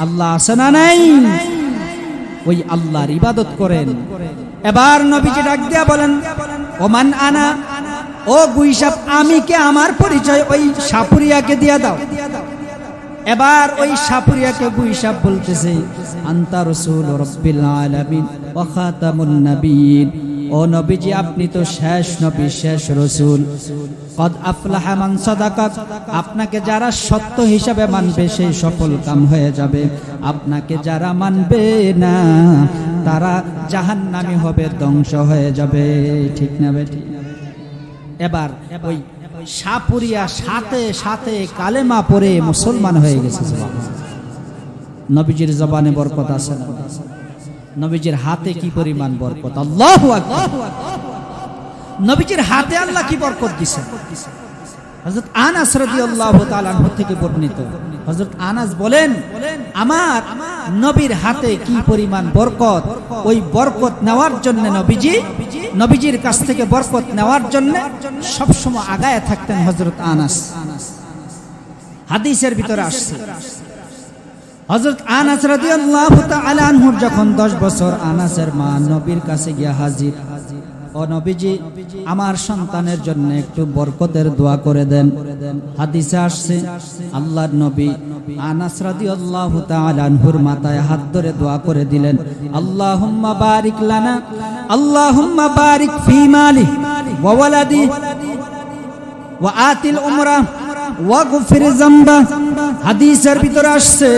আল্লাহ আছে না নাই? ওই আল্লাহর ইবাদত করেন। এবার নবীজি ডাক দিয়া বলেন, ওমান আনা, ও গুইসাপ, আমি কে, আমার পরিচয় ওই সাপুরিয়াকে দিয়া দাও। এবার ওই সাপুরিয়াকে গুইসাপ বলতেছে, আনতা রাসূল রাব্বিল আলামিন ওয়া খাতামুন নবিয়্যিন, ও নবীজি, আপনি তো শেষ নবী, শেষ রাসূল। কদ আফলাহা মান সাদাকা, আপনাকে যারা সত্য হিসাবে মানবে সেই সফল কাম হয়ে যাবে। আপনাকে যারা মানবে না তারা জাহান্নামী হবে, ধ্বংস হয়ে যাবে। ঠিক না বেঠিক? এবার ওই সাপুরিয়া সাথে সাথে কালেমা পড়ে মুসলমান হয়ে গেছে। নবীজির জবানে বরকত আছে না? নবীজির হাতে কি পরিমাণ বরকত! আল্লাহু আকবার। নবীজির হাতে আল্লাহ কি বরকত দিয়েছেন! হযরত আনাস রাদিয়াল্লাহু তাআলা আনহু থেকে বর্ণিত, হযরত আনাস বলেন, আমার নবীর হাতে কি পরিমাণ বরকত, ওই বরকত নেওয়ার জন্য নবীজির কাছ থেকে বরকত নেওয়ার জন্য সবসময় আগায় থাকতেন হযরত আনাস। হাদিসের ভিতরে আসছে হযরত আনাস রাদিয়াল্লাহু তাআলা আনহুর যখন 10 বছর, আনাসের মা নবীর কাছে গিয়া হাজির, ও নবীজি, আমার সন্তানের জন্য একটু বরকতের দোয়া করে দেন। হাদিসে আসছে আল্লাহর নবী আনাস রাদিয়াল্লাহু তাআলা আনহুর মাথায় হাত ধরে দোয়া করে দিলেন, আল্লাহুম্মা বারিক লানা, আল্লাহুম্মা বারিক ফি মালি ওয়া ওয়ালাদি ওয়া আতিল উমরা ওয়া গফির যামবা। হাদিসের ভিতরে আসছে,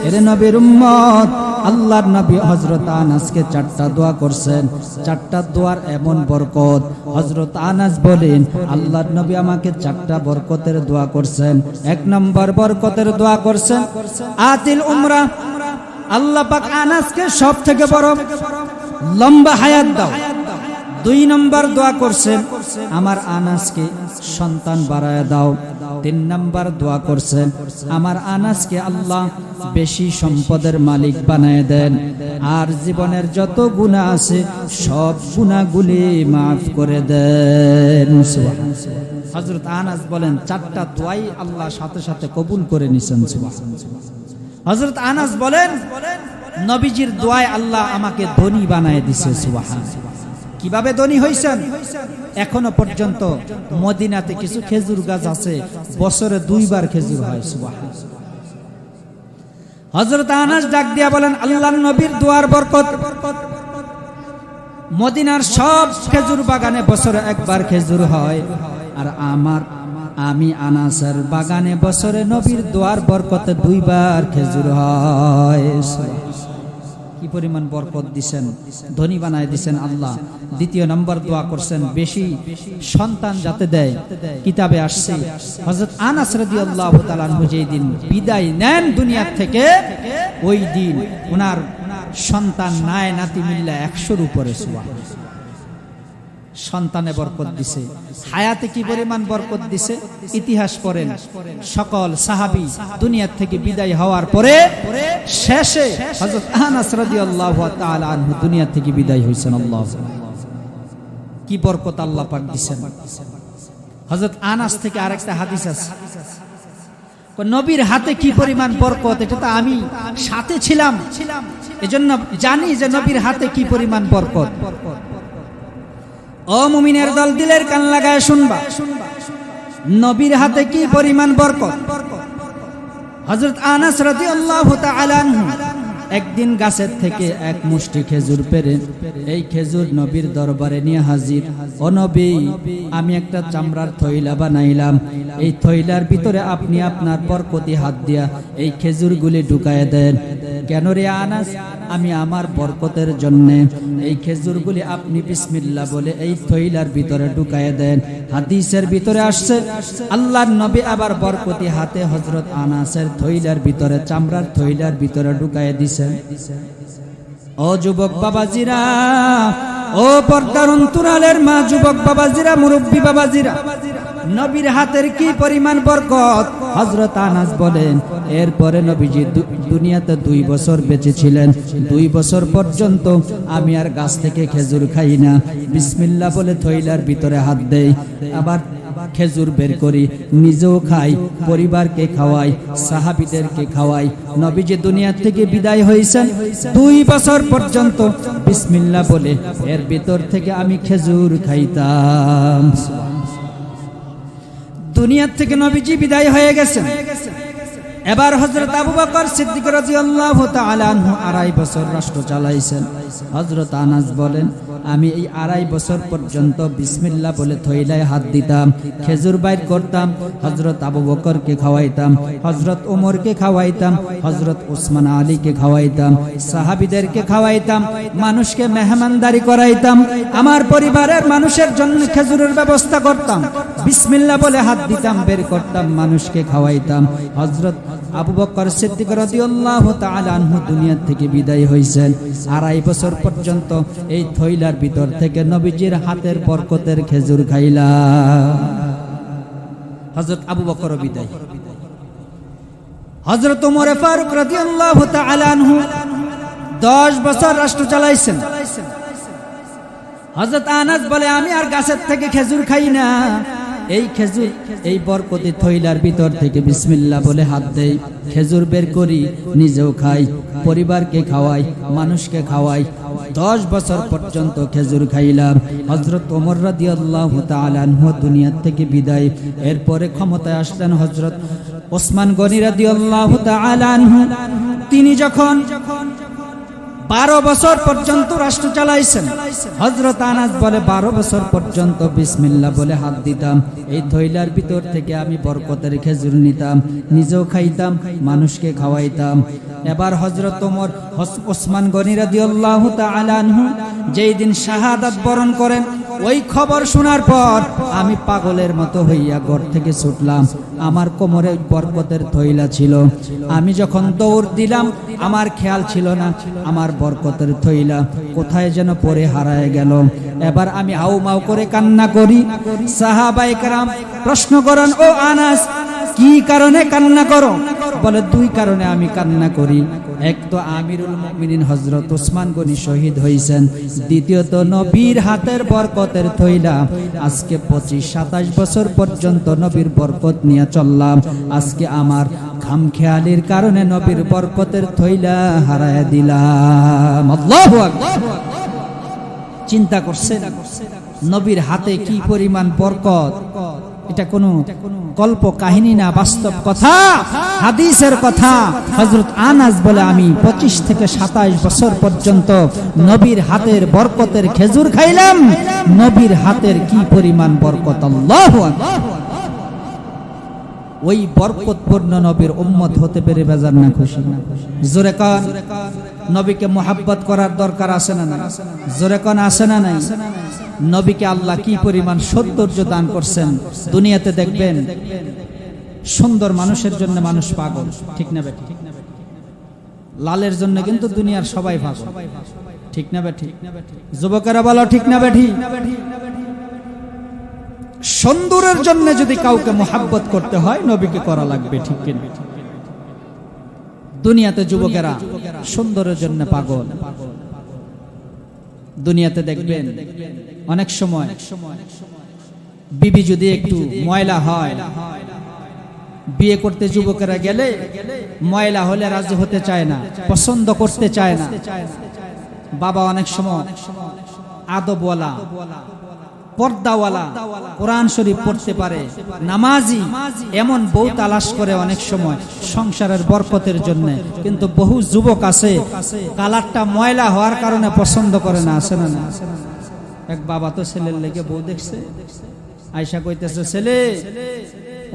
এর নবীর উম্মত, আল্লাহর নবী হযরত আনাসকে 4টা দোয়া করছেন। 4টা দোয়ার এমন বরকত, হযরত আনাস বলেন, আল্লাহর নবী আমাকে 4টা বরকতের দোয়া করছেন। 1 নম্বর বরকতের দোয়া করছেন আতিল উমরা, আল্লাহ পাক আনাসকে সবথেকে বড় লম্বা হায়াত দাও। 2 নম্বর দোয়া করছেন, আমার আনাসকে সন্তান বাড়ায় দাও। 3 নম্বর দোয়া করছেন, আমার আনাসকে আল্লাহ বেশি সম্পদের মালিক বানায় দেন, আর জীবনের যত গুনাহ আছে সব গুনাহগুলি মাফ করে দেন। হযরত আনাস বলেন, 4টা দোয়াই আল্লাহ সাথে সাথে কবুল করে নিছেন। হযরত আনাস বলেন, নবীজির দোয়ায় আল্লাহ আমাকে ধনী বানায় দিছে। সুবহানাল্লাহ। কিভাবে ধনী হইছেন? এখনো পর্যন্ত মদিনাতে কিছু খেজুর গাছ আছে, বছরে 2 বার খেজুর হয়। সুবহানাল্লাহ। হযরত আনাস ডাক দিয়া বলেন, আল্লাহর নবীর দোয়ার বরকত, মদিনার সব খেজুর বাগানে বছরে 1 বার খেজুর হয়, আর আমি আনাসের বাগানে বছরে নবীর দোয়ার বরকতে 2 বার খেজুর হয়। কি পরিমাণ বরকত দিছেন, ধনী বানায় দিছেন আল্লাহ। 2 নম্বর দোয়া করছেন, বেশি সন্তান যাতে দেয়। কিতাবে আসছে হযরত আনাস রাদিয়াল্লাহু তাআলা আনহু যেই দিন বিদায় নেন দুনিয়া থেকে, ওই দিন ওনার সন্তান নায় নাতি মিল্লা 100-র উপরে। সুবহানাল্লাহ। সন্তানে বরকত দিছে, হায়াতে কি পরিমাণ বরকত দিছে ইতিহাস পড়েন। সকল সাহাবী দুনিয়া থেকে বিদায় হওয়ার পরে শেষে হযরত আনাস রাদিয়াল্লাহু তাআলা আনহু দুনিয়া থেকে বিদায় হইছেন। আল্লাহ কি বরকত আল্লাহ পাক দিবেন। হযরত আনাস থেকে আরেকটা হাদিস আছে, নবীর হাতে কি পরিমাণ বরকত, এটা তো আমি সাথে ছিলাম, এজন্য জানি যে নবীর হাতে কি পরিমাণ বরকত। ও মুমিনের দল, দিলের কান লাগায় শুনবা, নবীর হাতে কি পরিমাণ বরকত। হযরত আনাস রাদিয়াল্লাহু তাআলা আনহু একদিন গাছের থেকে 1 মুষ্টি খেজুর পেরে এই খেজুর নবীর দরবারে নিয়ে হাজির। ও নবী, আমি একটা চামড়ার থইলা বানাইলাম, এই থইলার ভিতরে আপনি আপনার বরকতি হাত দিয়া এই খেজুরগুলি ঢুকায় দেন। কেন রে আনাস? আমি আমার বরকতের জন্য এই খেজুরগুলি আপনি বিসমিল্লাহ বলে এই থইলার ভিতরে ঢুকায় দেন। হাদিসের ভিতরে আসছে আল্লাহর নবী আবার বরকতি হাতে হযরত আনাসের থইলার ভিতরে, চামড়ার থইলার ভিতরে ঢুকায় দিছেন। ও যুবক বাবাজিরা, ও পর্দার অন্তরালের মা যুবক বাবাজিরা, মুরব্বী বাবাজিরা, নবীর হাতের কি পরিমাণ বরকত। হযরত আনাস বলেন, এরপরে নবীজি দুনিয়াতে 2 বছর বেঁচে ছিলেন। 2 বছর পর্যন্ত আমি আর গাছ থেকে খেজুর খাই না, বিসমিল্লাহ বলে থইলার ভিতরে হাত দেই, আবার খেজুর বের করি, নিজেও খাই, পরিবারকে খাওয়াই, সাহাবীদেরকে খাওয়াই। নবীজি দুনিয়া থেকে বিদায় হয়েছেন 2 বছর পর্যন্ত বিসমিল্লাহ বলে এর ভিতর থেকে আমি খেজুর খাইতাম। দুনিয়া থেকে নবীজি বিদায় হয়ে গেছেন। এবার হযরত আবু বকর সিদ্দিক রাদিয়াল্লাহু তাআলা আনহু 2.5 বছর রাষ্ট্র চালাইছেন। হযরত আনাস বলেন, আমি এই 2.5 বছর পর্যন্ত বিসমিল্লাহ বলে থইলায় হাত দিতাম, খেজুর বাইর করতাম, হযরত আবু বকরকে খাওয়াইতাম, হযরত ওমরকে খাওয়াইতাম, হযরত ওসমান আলীকে খাওয়াইতাম, সাহাবীদেরকে খাওয়াইতাম, মানুষকে মেহমানদারি করাইতাম, আমার পরিবারের মানুষের জন্য খেজুরের ব্যবস্থা করতাম, বিসমিল্লাহ বলে হাত দিতাম, বের করতাম, মানুষকে খাওয়াইতাম। হযরত আবু বকর সিদ্দিক রাদিয়াল্লাহু তাআলা আনহু দুনিয়া থেকে বিদায় হইছেন। 2.5 বছর পর্যন্ত এই থইলার ভিতর থেকে নবীজির হাতের বরকতের খেজুর খাইলাম। হযরত আবু বকর বিদায়, হযরত ওমর ফারুক রাদিয়াল্লাহু তাআলা আনহু 10 বছর রাষ্ট্র চালাইছেন। হযরত আনাস বলে আমি আর গাছের থেকে খেজুর খাই না, এই খেজুর এই বরকতি থইলার ভিতর থেকে বিসমিল্লাহ বলে হাত দেই, খেজুর বের করি, নিজেও খাই, পরিবারকে খাওয়াই, মানুষকে খাওয়াই। 10 বছর পর্যন্ত খেজুর খাইলাম। হযরত ওমর রাদিয়াল্লাহু তাআলা আনহু দুনিয়া থেকে বিদায়। এরপরে ক্ষমতায় আসলেন হযরত ওসমান গনি রাদিয়াল্লাহু তাআলা আনহু। তিনি যখন 12 বছর পর্যন্ত রাষ্ট্র চালাইছেন, হযরত আনাস বলে 12 বছর পর্যন্ত বিসমিল্লাহ বলে হাত দিতাম, এই থইলার ভিতর থেকে আমি বরকতের খেজুর নিতাম, নিজেও খাইতাম, মানুষকে খাওয়াইতাম। এবার হযরত ওমর ওসমান গনি রাদিয়াল্লাহু তাআলা আনহু যেই দিন শাহাদাত বরণ করেন, ওই খবর শোনার পর আমি পাগলের মতো হইয়া ঘর থেকে ছুটলাম। আমার কোমরে বরকতের থইলা ছিল, আমি যখন দৌড় দিলাম আমার খেয়াল ছিল না আমার বরকতের থইলা কোথায় যেন পড়ে হারায় গেল। এবার আমি হাউমাউ করে কান্না করি। সাহাবায়ে কেরাম প্রশ্ন করেন, ও আনাস কি কারণে কান্না করো? বলে 2 কারণে আমি কান্না করি। এক তো আমিরুল মুমিনিন হযরত ওসমান গনি শহীদ হয়েছেন, দ্বিতীয়ত নবীর হাতের বরকতের থইলা আজকে 25-27 বছর পর্যন্ত নবীর বরকত নিয়ে চললাম, আজকে আমার খামখেয়ালির কারণে নবীর বরকতের থইলা হারায় দিলাম। আল্লাহু আকবার। চিন্তা করছেন নবীর হাতে কি পরিমাণ বরকত? এটা কোনো গল্প কাহিনী না, বাস্তব কথা, হাদিসের কথা। হযরত আনাস বলে আমি 25 থেকে 27 বছর পর্যন্ত নবীর হাতের বরকতের খেজুর খাইলাম। নবীর হাতের কি পরিমাণ বরকত! আল্লাহু আকবার। ওই বরকতপূর্ণ নবীর উম্মত হতে পেরে বেজার না খুশি? জোরে কান। নবীকে মুহাব্বত করার দরকার আছে না নাই? জোরে কান, আছে না নাই? নবীকে আল্লাহ কি পরিমাণ সৌন্দর্য দান করছেন। দুনিয়াতে দেখবেন সুন্দর মানুষের জন্য মানুষ পাগল, ঠিক না বেঠিক? লালের জন্য কিন্তু দুনিয়ার সবাই পাগল, ঠিক না বেঠিক? যুবকেরা বলো ঠিক না বেঠিক? সুন্দরের জন্য যদি কাউকে মুহাব্বত করতে হয় নবীকে করা লাগবে, ঠিক কিনা? দুনিয়াতে যুবকেরা সুন্দরের জন্য পাগল। দুনিয়াতে দেখবেন অনেক সময় বিবি যদি একটু ময়লা হয়, বিয়ে করতে যুবকেরা গেলে ময়লা হলে রাজি হতে চায় না, পছন্দ করতে চায় না। বাবা অনেক সময় আদবওয়ালা, পর্দাওয়ালা, কোরআন শরীফ পড়তে পারে, নামাজি এমন বউ তালাশ করে অনেক সময় সংসারের বরকতের জন্য। কিন্তু বহু যুবক আছে কালারটা ময়লা হওয়ার কারণে পছন্দ করে না, আছে না? এক বাবা তো ছেলের লেগে বউ দেখছে, আয়সা কইতেছে ছেলে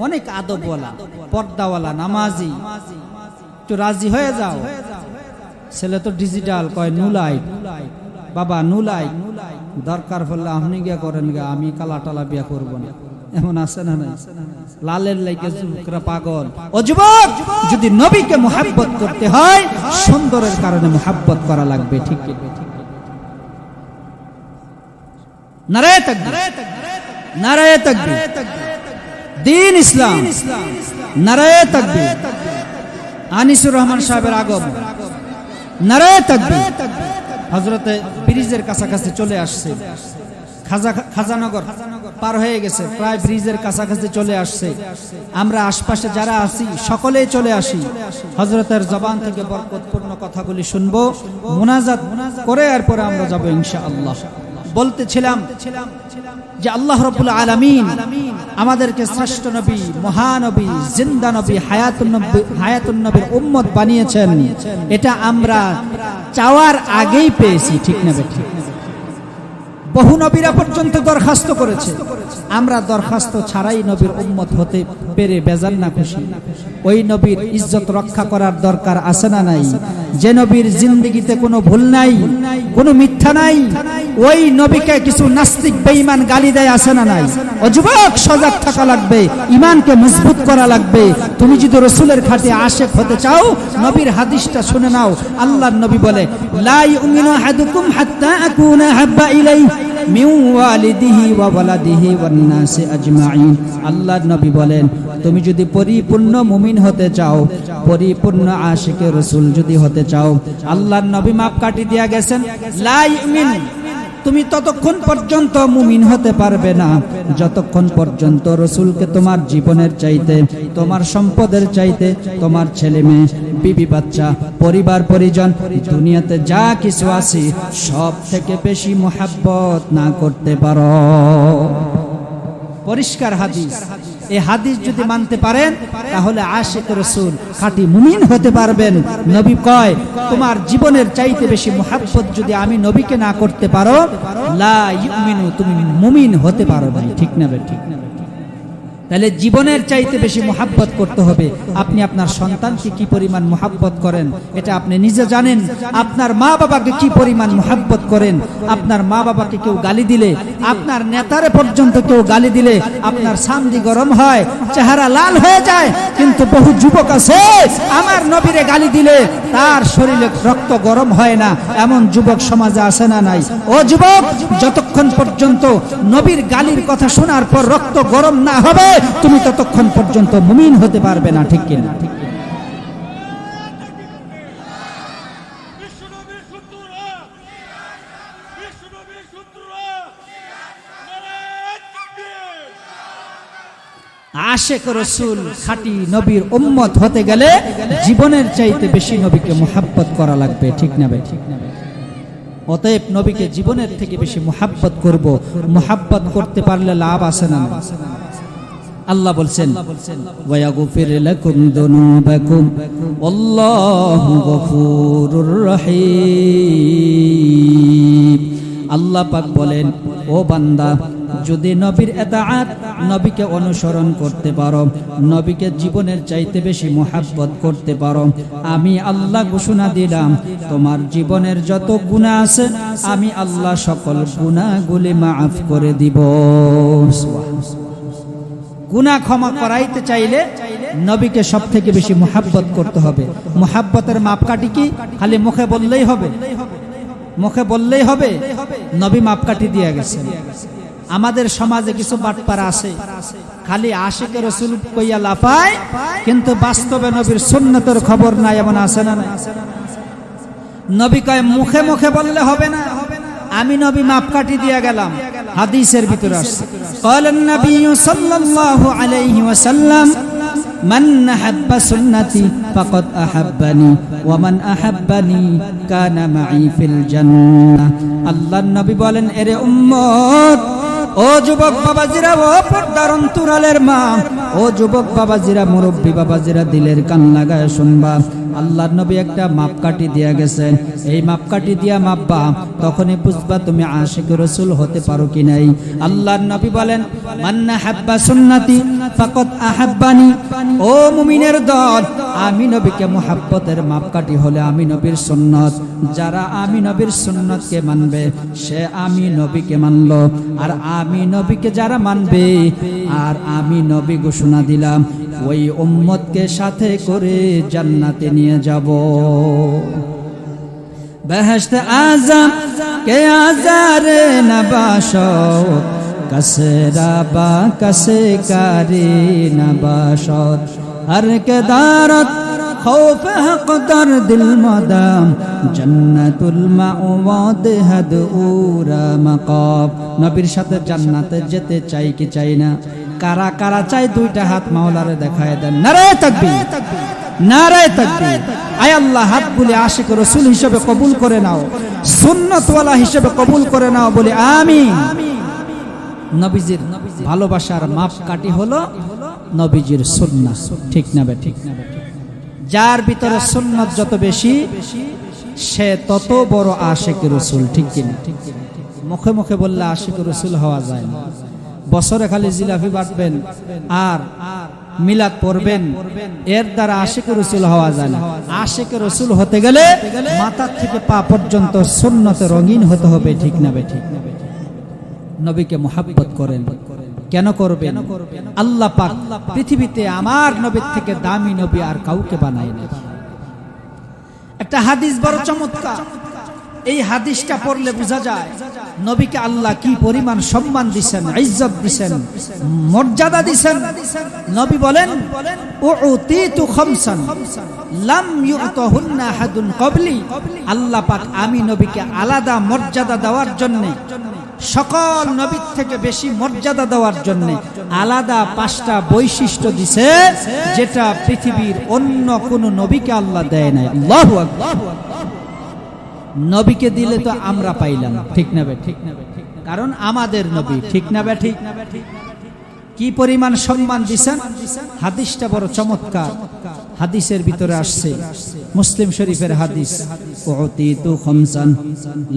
অনেক আদবওয়ালা, পর্দাওয়ালা, নামাজি, একটু রাজি হয়ে যাও। ছেলে তো ডিজিটাল, কয় নুলাইট বাবা, নুলাইট দরকার হলে আপনি গিয়া করেন গা, আমি কালা টালা বিয়া করবো না। এমন আছে না নাই? লালের লাইকে যুবকরা পাগল। ও যুবক, যদি নবীকে মুহাব্বত করতে হয় সুন্দরের কারণে মুহাব্বত করা লাগবে, ঠিক কি? নারায়ে তাকবীর, নারায়ে তাকবীর, দ্বীন ইসলাম, নারায়ে তাকবীর। আনিসুর রহমান সাহেবের আগমন, নারায়ে তাকবীর। হযরতে ব্রিজের কাছাকাছি চলে আসছে, খাজানগর পার হয়ে গেছে, প্রায় ব্রিজের কাছাকাছি চলে আসছে। আমরা আশপাশে যারা আছি সকলেই চলে আসি, হযরতের জবান থেকে বরকতপূর্ণ কথাগুলি শুনবো, মুনাজাত করে এরপরে আমরা যাব ইনশাআল্লাহ। বলতেছিলাম যে আল্লাহ রাব্বুল আলামিন আমাদেরকে শ্রেষ্ঠ নবী, মহানবী, জিন্দা নবী, হায়াতুন নবীর উম্মত বানিয়েছেন। এটা আমরা চাওয়ার আগেই পেয়েছি, ঠিক না বেঠিক? বহু নবীরা পর্যন্ত দরখাস্ত করেছে, আমরা দরখাস্ত ছাড়াই নবীর উম্মত হতে পেরে বেজার না খুশি? ওই নবীর ইজ্জত রক্ষা করার দরকার আছে না নাই? যে নবীর জিন্দেগিতে কোনো ভুল নাই, কোনো মিথ্যা নাই, ওই নবীকে কিছু নাস্তিক বেঈমান গালি দেয়, আছে না নাই? ও যুবক, সজাগ থাকা লাগবে, ঈমানকে মজবুত করা লাগবে। তুমি যদি রাসূলের খাঁটি আশিক হতে চাও নবীর হাদিসটা শুনে নাও। আল্লাহর নবী বলে লা ইউমিনু আহাদুকুম হাত্তা আকুনা হাব্বা ইলাইহি মিন ওয়ালিদিহি ওয়া ওয়ালাদিহি ওয়ান নাসি আজমাইন। আল্লাহর নবী বলেন, তুমি যদি পরিপূর্ণ মুমিন হতে চাও, পরিপূর্ণ আশিকে রাসূল যদি হতে চাও, আল্লাহর নবী মাপকাঠি দিয়া গেছেন, লা ইউমিন, তুমি ততক্ষণ পর্যন্ত মুমিন হতে পারবে না যতক্ষণ পর্যন্ত রাসূলকে তোমার জীবনের চাইতে, তোমার সম্পদের চাইতে, তোমার ছেলে মেয়ে, বিবি বাচ্চা, পরিবার পরিজন, দুনিয়াতে যা কিছু আছে সব থেকে বেশি মুহাব্বত না করতে পারো। পরিষ্কার হাদিস। এই হাদিস যদি মানতে পারেন তাহলে আশিক রাসূল খাঁটি মুমিন হতে পারবেন। নবী কয়, তোমার জীবনের চাইতে বেশি মুহাব্বত যদি আমি নবীকে না করতে পারো, লা ইউমিনু, তুমি মুমিন হতে পারো না। ঠিক না বে ঠিক? তাহলে জীবনের চাইতে বেশি মুহাব্বত করতে হবে। আপনি আপনার সন্তানকে কি পরিমাণ মুহাব্বত করেন এটা আপনি নিজে জানেন। আপনার মা বাবাকে কি পরিমাণ মুহাব্বত করেন। আপনার মা বাবাকে কেউ গালি দিলে, আপনার নেতারে পর্যন্ত কেউ গালি দিলে আপনার সামনে গরম হয়, চেহারা লাল হয়ে যায়। কিন্তু বহু যুবক আছে, আমার নবীরে গালি দিলে তার শরীরে রক্ত গরম হয় না, এমন যুবক সমাজে আছে না নাই? ও যুবক, যতক্ষণ পর্যন্ত নবীর গালির কথা শোনার পর রক্ত গরম না হবে, তুমি ততক্ষণ পর্যন্ত মুমিন হতে পারবে না। ঠিক কিনা? আশিক রাসূল খাঁটি নবীর উম্মত হতে গেলে জীবনের চাইতে বেশি নবীকে মুহাব্বত করা লাগবে। ঠিক না ভাই? ঠিক না? অতএব নবীকে জীবনের থেকে বেশি মুহাব্বত করব। মুহাব্বত করতে পারলে লাভ আছে না? আল্লাহ বলছেন, ওয়ায়াগফির লাকুম যুনুবাকুম আল্লাহু গফুরুর রহিম। আল্লাহ পাক বলেন, ও বান্দা, যদি নবীর ইতাআত, নবীকে অনুসরণ করতে পারো, নবীকে জীবনের চাইতে বেশি মুহাব্বত করতে পারো, আমি আল্লাহ ঘোষণা দিলাম তোমার জীবনের যত গুনাহ আছে আমি আল্লাহ সকল গুনাহগুলি মাফ করে দিব। গুনাহ ক্ষমা করাইতে চাইলে নবীকে সব থেকে বেশি মুহাব্বত করতে হবে। মুহাব্বতের মাপকাঠি কি? খালি মুখে বললেই হবে? মুখে বললেই হবে? নবী মাপকাঠি দিয়ে গেছেন। আমাদের সমাজে কিছু বাটপাড়া আছে, খালি আশিক রাসূল কইয়া লাফায়, কিন্তু বাস্তবে নবীর সুন্নতের খবর নাই। এমন আছে না? নবী কয় মুখে মুখে বললে হবে না, আমি নবী মাপকাঠি দিয়ে গেলাম। হাদিসের ভিতরে আসছে, ক্বালান নবী সাল্লাল্লাহু আলাইহি ওয়াসাল্লাম, মান আহাব্বা সুন্নতি ফাকাদ আহাব্বানি ওয়া মান আহাব্বানি কানা মাই ফিল জান্নাহ। আল্লাহর নবী বলেন, এরে উম্মত, ও যুবক বাবাজিরা, ও পর্দার অন্তরালের মা, ও যুবক বাবাজিরা, মুরব্বী বাবাজিরা, দিলের কান লাগায় শুনবা। আল্লাহর নবী একটা মাপকাঠি দিয়া গেছেন। এই মাপকাঠি দিয়া মাপবা, তখনই বুঝবা তুমি আশিক রাসূল হতে পারো কি নাই। আল্লাহর নবী বলেন, মান আহাব্বা সুন্নতি ফাকাদ আহাব্বানি। ও মুমিনের দল, আমি নবীকে মুহাব্বতের মাপকাঠি হলে আমি নবীর সুন্নত। যারা আমি নবীর সুন্নতকে মানবে সে আমি নবীকে মানলো, আর আমি নবীকে যারা মানবে, আর আমি নবী ঘোষণা দিলাম ওই উম্মতকে সাথে করে জান্নাতে নিয়ে যাব। বেহেশত আযম কে আজারে নবাশত, কসরা বা কসে কারে নবাশত, হর কে দারত খৌফ হক দর দিল মদাম, জান্নাতুল মাওয়াদ হাদউরা মাকাব। নবীর সাথে জান্নাতে যেতে চাই কি চাই না? কারা কারা চাই? দুইটা হাত মাওলারে দেখায় দেন। নারায়ে তাকবীর, নারায়ে তাকবীর। আয় আল্লাহ, হাতগুলি আশিক রাসূল হিসেবে কবুল করে নাও, সুন্নতওয়ালা হিসেবে কবুল করে নাও, বলি আমিন। নবীজির ভালোবাসার মাপকাঠি হলো নবীজির সুন্নাহ। ঠিক না বে ঠিক? যার ভিতরে সুন্নাত যত বেশি সে তত বড় আশিক রাসূল। ঠিক কিনা? মুখে মুখে বললে আশিক রাসূল হওয়া যায় না। বছরে খালি জিলাফি বাটবেন আর মিলাদ পড়বেন, এর দ্বারা আশিক রাসূল হওয়া যায় না। আশিক রাসূল হতে গেলে মাথা থেকে পা পর্যন্ত সুন্নতে রঙিন হতে হবে। ঠিক না বে ঠিক? নবীকে মুহাব্বত করেন। কেন করবেন? আল্লাহ পাক পৃথিবীতে আমার নবীর থেকে দামি নবী আর কাউকে বানায় না। একটা হাদিস বড় চমৎকার। এই হাদিসটা পড়লে বোঝা যায় নবীকে আল্লাহ কি পরিমাণ সম্মান দিবেন, ইজ্জত দিবেন, মর্যাদা দিবেন। নবী বলেন উতিতু খামসান লাম ইউতাহুন্না আহাদুন ক্বাবলি। আল্লাহ পাক আমি নবীকে আলাদা মর্যাদা দেওয়ার জন্য, সকল নবীর থেকে বেশি মর্যাদা দেওয়ার জন্য আলাদা 5টা বৈশিষ্ট্য দিছে, যেটা পৃথিবীর অন্য কোন নবীকে আল্লাহ দেয় নাই। আল্লাহু আকবার। নবীকে দিলে তো আমরা পাইলাম, ঠিক না বে ঠিক? কারণ আমাদের নবী, ঠিক না বে ঠিক? কি পরিমাণ সম্মান দিছেন। হাদিসটা বড় চমৎকার। হাদিসের ভিতরে আসছে, মুসলিম শরীফের হাদিস, উতিতু খামসান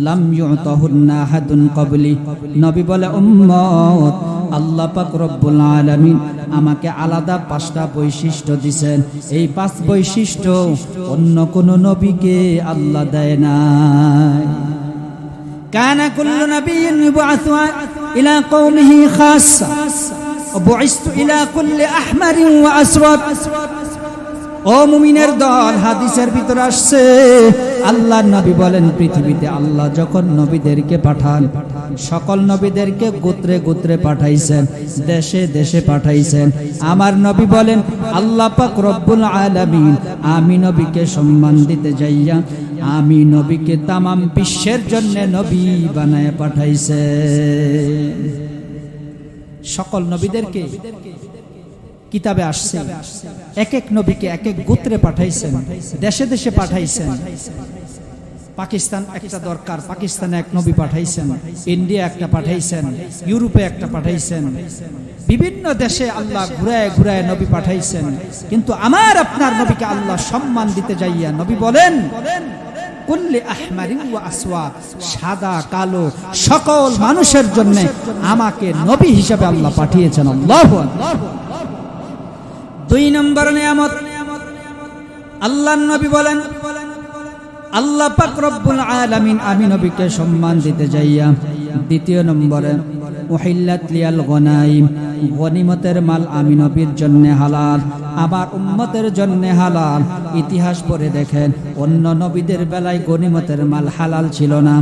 লাম ইউতাহুন্না আহাদুন ক্বাবলি। নবী বলে উম্মত, আল্লাহ পাক রব্বুল আলামিন আমাকে আলাদা 5টা বৈশিষ্ট্য দিবেন। এই 5 বৈশিষ্ট্য অন্য কোন নবীকে আল্লাহ দেয় না। কানা কুল্লু নাবিয়্যিন ইবআসু ইলা কওমিহি খাসসা ওয়া বুইসতু ইলা কুল্লি আহমারিন ওয়া আসওয়াদ। ও মুমিনের দল, হাদিসের ভিতরে আসছে আল্লাহর নবী বলেন পৃথিবীতে আল্লাহ যখন নবীদেরকে পাঠান, সকল নবীদেরকে গোত্রে গোত্রে পাঠাইছেন, দেশে দেশে পাঠাইছেন। আমার নবী বলেন আল্লাহ পাক রব্বুল আলামিন আমি নবীকে সম্মান দিতে যাইয়া আমি নবীকে তামাম বিশ্বের জন্য নবী বানায় পাঠাইছে। সকল নবীদেরকে কিতাবে আসছে, এক এক নবীকে এক এক গোত্রে পাঠাইছেন, দেশে দেশে পাঠাইছেন। পাকিস্তান একটা দরকার, পাকিস্তানে এক নবী পাঠাইছেন, ইন্ডিয়া একটা পাঠাইছেন, ইউরোপে একটা পাঠাইছেন, বিভিন্ন দেশে আল্লাহ ঘুরায় ঘুরায় নবী পাঠাইছেন। কিন্তু আমার আপনার নবীকে আল্লাহ সম্মান দিতে যাইয়া নবী বলেন কুল্লি আহমারিন ওয়া আসওয়াদ, সাদা কালো সকল মানুষের জন্য আমাকে নবী হিসেবে আল্লাহ পাঠিয়েছেন। আল্লাহু আকবার। 2 নম্বর নিয়ামত, আল্লাহর নবী বলেন আল্লাহ পাক রব্বুল আলামিন আমি নবীকে সম্মান দিতে যাইয়া 2 নম্বরে উহিল্লাত লিয়াল গনাইম, গনিমতের মাল আমি নবীর জন্য হালাল, আমার উম্মতের জন্য হালাল। ইতিহাস পড়ে দেখেন অন্য নবীদের বেলায় গনিমতের মাল হালাল ছিল না।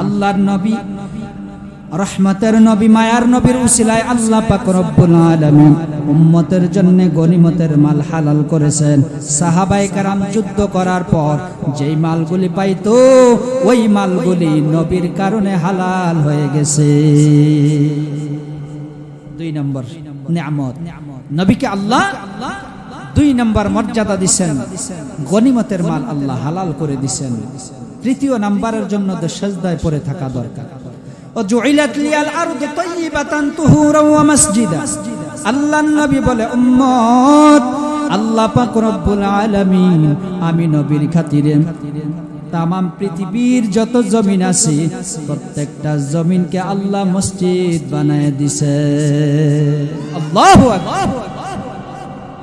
আল্লাহর নবী রহমতের নবী, মায়ার নবীর উসিলায় আল্লাহ পাক রব্বুল আলামিন উম্মতের জন্য গনিমতের মাল হালাল করেছেন। সাহাবায়ে কেরাম যুদ্ধ করার পর যেই মালগুলি পাইতো ওই মালগুলি নবীর কারণে হালাল হয়ে গেছে। 2 নম্বর নিয়ামত, নবীকে আল্লাহ 2 নম্বর মর্যাদা দিবেন, গনিমতের মাল আল্লাহ হালাল করে দিবেন। 3 নম্বরের জন্য তো সিজদায় পড়ে থাকা দরকার। وجعلت لي الأرض طيبة طهورا ومسجدا। আল্লাহর নবী বলে উম্মত আল্লাহ পাক রব্বুল আলামিন আমি নবীর খাতিরে তামাম পৃথিবীর যত জমিন আছে প্রত্যেকটা জমিনকে আল্লাহ মসজিদ বানায় দিছে। আল্লাহু আকবার।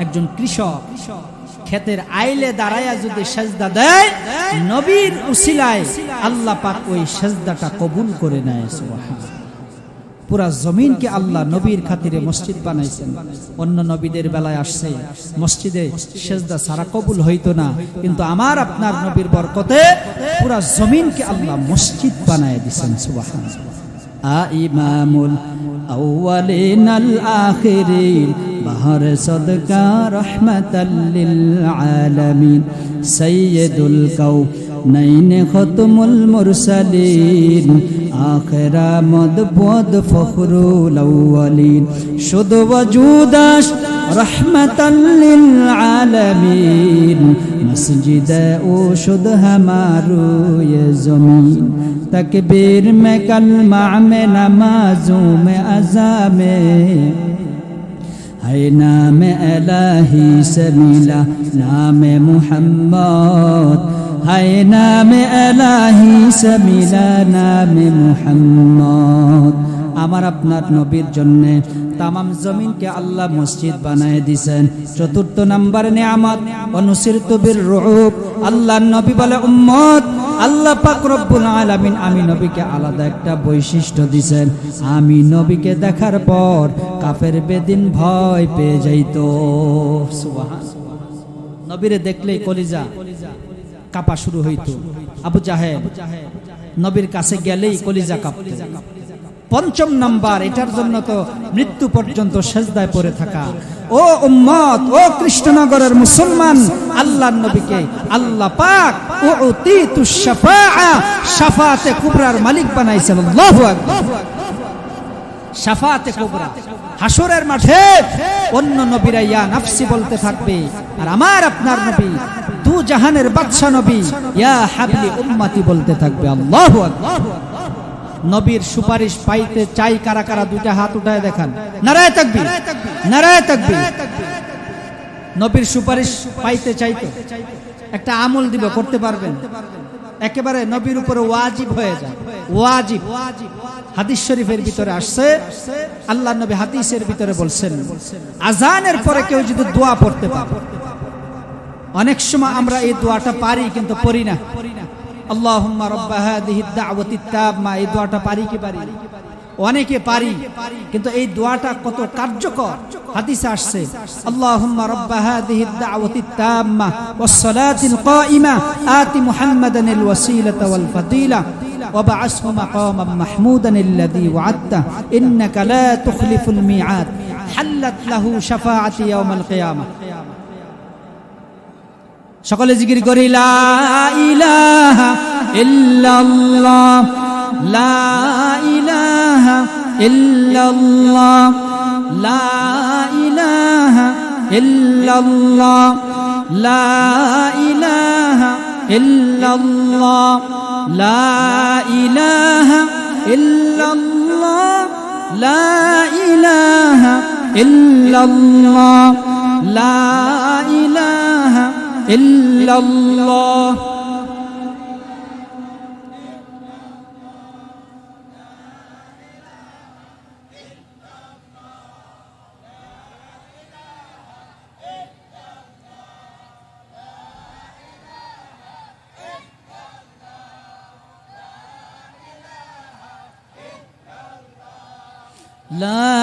একজন কৃষক ক্ষেতের আইলে দাঁড়ায়া যদি সেজদা দেয়, নবীর উসিলায় আল্লাহ পাক ওই সেজদাটা কবুল করে নেয়। সুবহানাল্লাহ। পুরা জমিনকে আল্লাহ নবীর খাতিরে মসজিদ বানাইছেন। অন্য নবীদের বেলায় আসছে মসজিদে সেজদা সারা কবুল হইতো না, কিন্তু আমার আপনার নবীর বরকতে পুরা জমিনকে আল্লাহ মসজিদ বানায় দিয়েছেন। সুবহানাল্লাহ। ইমামুল আউয়ালিন আল আখিরিন বাহর সদকা রহমাতাল লিল আলামিন সাইয়্যিদুল কাউনাইন খতমুল মুরসালিন আখিরা মদবুদ ফখরুল আউয়ালিন শুদ ওয়াজুদাস রহমাতাল লিল আলামিন মসজিদ ও শুদ হামারু ये জমিন तकबीर में कलमा में नमाजों में अज़ा में है नाम इलाही से मिला नाम मुहम्मद है नाम इलाही से मिला नाम मुहम्मद। আমার আপনার নবীর জন্য তামাম জমিনকে আল্লাহ মসজিদ বানায় দিয়েছেন। 4 নম্বর নিয়ামত অনুসিরতু বির রুউব। আল্লাহর নবী বলে উম্মত আল্লাহ পাক রব্বুল আলামিন আমি নবীকে আলাদা একটা বৈশিষ্ট্য দিয়েছেন। আমি নবীকে দেখার পর কাফের বেদিন ভয় পেয়ে যাইতো। সুবহানাল্লাহ। নবীরে দেখলেই কলিজা কাঁপা শুরু হইতো। আবু জাহেল নবীর কাছে গেলেই কলিজা কাঁপত। পঞ্চম নাম্বার, এটার জন্য তো মৃত্যু পর্যন্ত সেজদায় পড়ে থাকা। ও উম্মত, ও কৃষ্ণনগরের মুসলমান, আল্লাহর নবীকে আল্লাহ পাক উতিতুশ শাফাআ, শাফাআতে কুবরার মালিক বানাইছেন। আল্লাহু আকবার। শাফাআতে কুবরা, হাসরের মাঠে অন্য নবীরা ইয়া নাফসি বলতে থাকবে, আর আমার আপনার নবী দু জাহানের বাদশা নবী ইয়া হাবলি উম্মতি বলতে থাকবে। আল্লাহু আকবার। নবীর সুপারিশ পাইতে চাই কারা কারা? দুইটা হাত উঠায় দেখান। নারায়ে তাকবীর, নারায়ে তাকবীর। নবীর সুপারিশ পাইতে চাইতো একটা আমল দিব, করতে পারবেন? একেবারে নবীর উপরে ওয়াজিব হয়ে যায়, ওয়াজিব। হাদিস শরীফের ভিতরে আসছে, আল্লাহর নবী হাদিসের ভিতরে বলছেন, আজানের পরে কেউ যদি দোয়া পড়তে পারে, অনেক সময় আমরা এই দোয়াটা পারি কিন্তু পড়ি না। আল্লাহুম্মা রাব্বা হাযিহিদ দাওয়াতিত তাম্মা, এই দোয়াটা পারি কি পারি? অনেকে পারি, কিন্তু এই দোয়াটা কত কার্যকর হাদিসে আসছে, আল্লাহুম্মা রাব্বা হাযিহিদ দাওয়াতিত তাম্মা ওয়াস সালাতিল কাইমা আতি মুহাম্মাদানিল ওয়াসিলাতা ওয়াল ফাদিলা وابعثه مقاما محمودا الذي وعدته انك لا تخلف الميعاد حلت له شفاعتي يوم القيامه। সকলে জিকির করি, লা ইলাহা ইল্লাল্লাহ, লা ইলাহা ইল্লাল্লাহ, লা ইলাহা ইল্লাল্লাহ, লা ইলাহা ইল্লাল্লাহ, লা ইলাহা ইল্লাল্লাহ, লা ইলাহা ইল্লাল্লাহ, লা ইলাহা ইল্লাল্লাহ। লা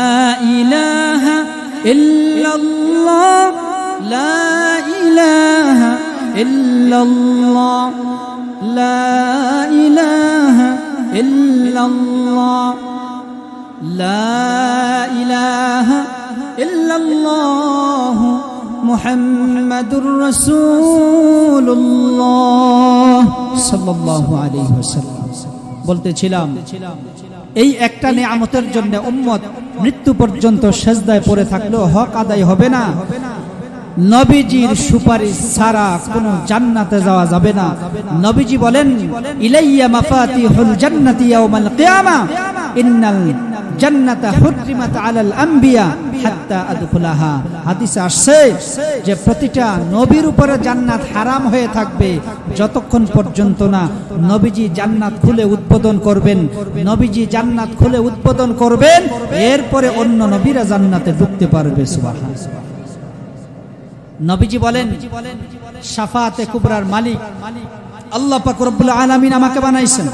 ইলাহা ইল্লাল্লাহ, লা ইলাহা ইল্লাল্লাহ, লা ইলাহা ইল্লাল্লাহ, লা ইলাহা ইল্লাল্লাহ মুহাম্মাদুর রাসূলুল্লাহ সাল্লাল্লাহু আলাইহি ওয়াসাল্লাম। বলতেছিলাম, এই একটা নিয়ামতের জন্য উম্মত মৃত্যু পর্যন্ত সেজদায় পড়ে থাকলেও হক আদায় হবে না। নবীজির সুপারিশ ছাড়া কোনো জান্নাতে যাওয়া যাবে না। নবীজি বলেন, ইলাইয়া মাফাতিহুল জান্নাতি ইয়াউমাল কিয়ামা ইন্নাল জান্নাতা হুররিমাত আলাল আম্বিয়া হাত্তা আদখুলাহা। হাদিসে আসছে যে প্রতিটা নবীর উপরে জান্নাত হারাম হয়ে থাকবে যতক্ষণ পর্যন্ত না নবীজি জান্নাত খুলে উদ্বোধন করবেন। নবীজি জান্নাত খুলে উদ্বোধন করবেন, এরপরে অন্য নবীরা জান্নাতে ঢুকতে পারবে। সুবহানাল্লাহ। নবীজি বলেন, শাফাআতে কুবরার মালিক আল্লাহ পাক রব্বুল আলামিন আমাকে বানাইছেন।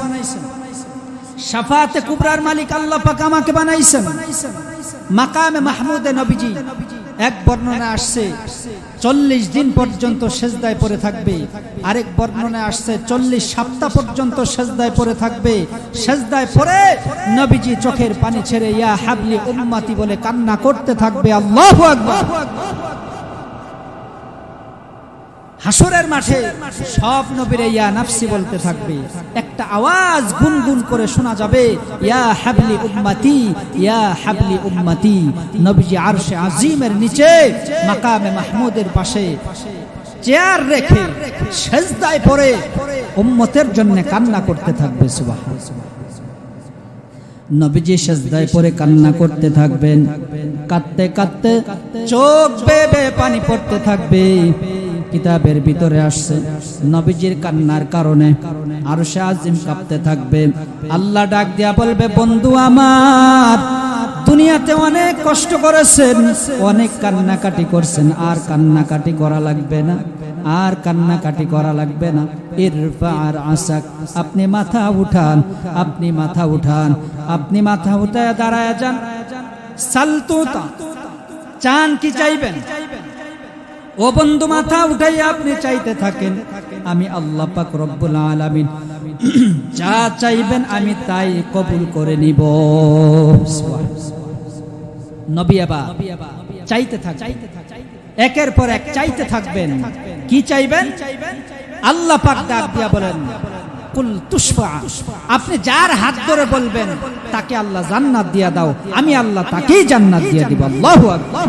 শাফাআতে কুবরার মালিক আল্লাহ পাক আমাকে বানাইছেন। মাকামে মাহমুদে নবীজি এক বর্ণনা আসছে 40 দিন পর্যন্ত সেজদায় পড়ে থাকবে, আরেক বর্ণনায় আসছে 40 সপ্তাহ পর্যন্ত সেজদায় পড়ে থাকবে। সেজদায় পড়ে নবীজি চোখের পানি ছেড়ে ইয়া হাবলি উম্মতি বলে কান্না করতে থাকবে। আল্লাহু আকবার। হাসরের মাঠে সব নবীরা ইয়া নাফসি বলতে থাকবে, একটা আওয়াজ গুনগুন করে শোনা যাবে, ইয়া হাবলি উম্মতি, ইয়া হাবলি উম্মতি। নবীজি আরশে আজিমের নিচে মাকামে মাহমুদের পাশে চেয়ার রেখে সেজদায় পড়ে উম্মতের জন্য কান্না করতে থাকবে। সুবহানাল্লাহ। নবীজি সেজদায় পড়ে কান্না করতে থাকবেন, কাঁদতে কাঁদতে চোখ বেয়ে বেয়ে পানি পড়তে থাকবে। কিতাবের ভিতরে আসছে নবীজির কান্নার কারণে আরশে আজিম কাঁপতে থাকবে। আল্লাহ ডাক দিয়া বলবে, বন্ধু আমার, দুনিয়াতে অনেক কষ্ট করেছেন, অনেক কান্নাকাটি করছেন, আর কান্নাকাটি করা লাগবে না, আর কান্নাকাটি করা লাগবে না। ইরফা আর আসাক, আপনি মাথা উঠান, আপনি মাথা উঠান, আপনি মাথা উঠায় দাঁড়ায় যান। সালতুতা, চান কি চাইবেন? ও বন্ধু, মাথা উঠাই আপনি চাইতে থাকেন, আমি আল্লাহ পাক রব্বুল আলামিন যা চাইবেন আমি তাই কবুল করে নিব। নবী এবার চাইতে থাকবেন, একের পর এক চাইতে থাকবেন। কি চাইবেন? আল্লাহ পাক ডাক দিয়া বলেন, কুল তুশফা, আপনি যার হাত ধরে বলবেন তাকে আল্লাহ জান্নাত দিয়া দাও, আমি আল্লাহ তাকেই জান্নাত দিয়া দিব। আল্লাহু আকবার।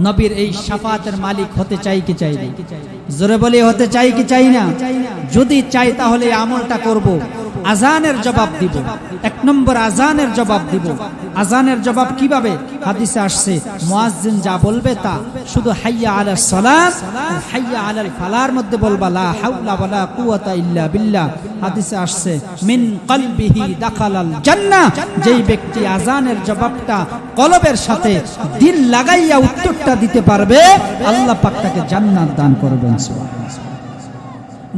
নবীর এই শাফাতের মালিক হতে চাই কি চাই না? জোরে বলি হতে চাই কি চাই না? যদি চাই তাহলে আমলটা করব। আজানের জবাব দিব, এক নম্বর আজানের জবাব দিব। আজানের জবাব কিভাবে? হাদিসে আসছে মুয়াজ্জিন যা বলবে তা শুধু হাইয়া আলাস সালাত আর হাইয়া আলাল ফালার মধ্যে বলবা লা হাওলা ওয়ালা কুওয়াতা ইল্লা বিল্লাহ। হাদিসে আসছে মিন কলবিহি দাখালাল জান্নাহ। যেই ব্যক্তি আজানের জবাবটা কলবের সাথে দিল লাগাইয়া উত্তরটা দিতে পারবে, আল্লাহ পাক তাকে জান্নাত দান করবেন।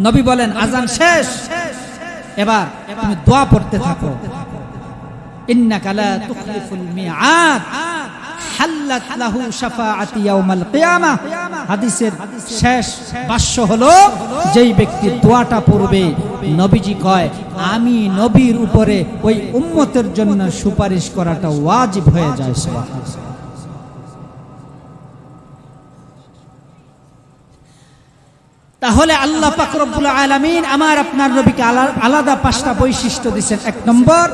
নবী বলেন আজান শেষ, এবার তুমি দোয়া পড়তে থাকো। ইন্নাকা লা তুখলিফুল মিআদ হাল্লাত লাহু শাফাআতি ইয়াউমাল কিয়ামাহ। হাদিসের শেষ ভাষ্য হলো যেই ব্যক্তি দোয়াটা পড়বে, নবীজি কয় আমি নবীর উপরে ওই উম্মতের জন্য সুপারিশ করাটা ওয়াজিব হয়ে যায়। সুবহানাল্লাহ। তাহলে আল্লাহ পাক রব্বুল আলামিন আমার আপনার নবীকে আলাদা পাঁচটা বৈশিষ্ট্য দিয়েছেন। এক নম্বর,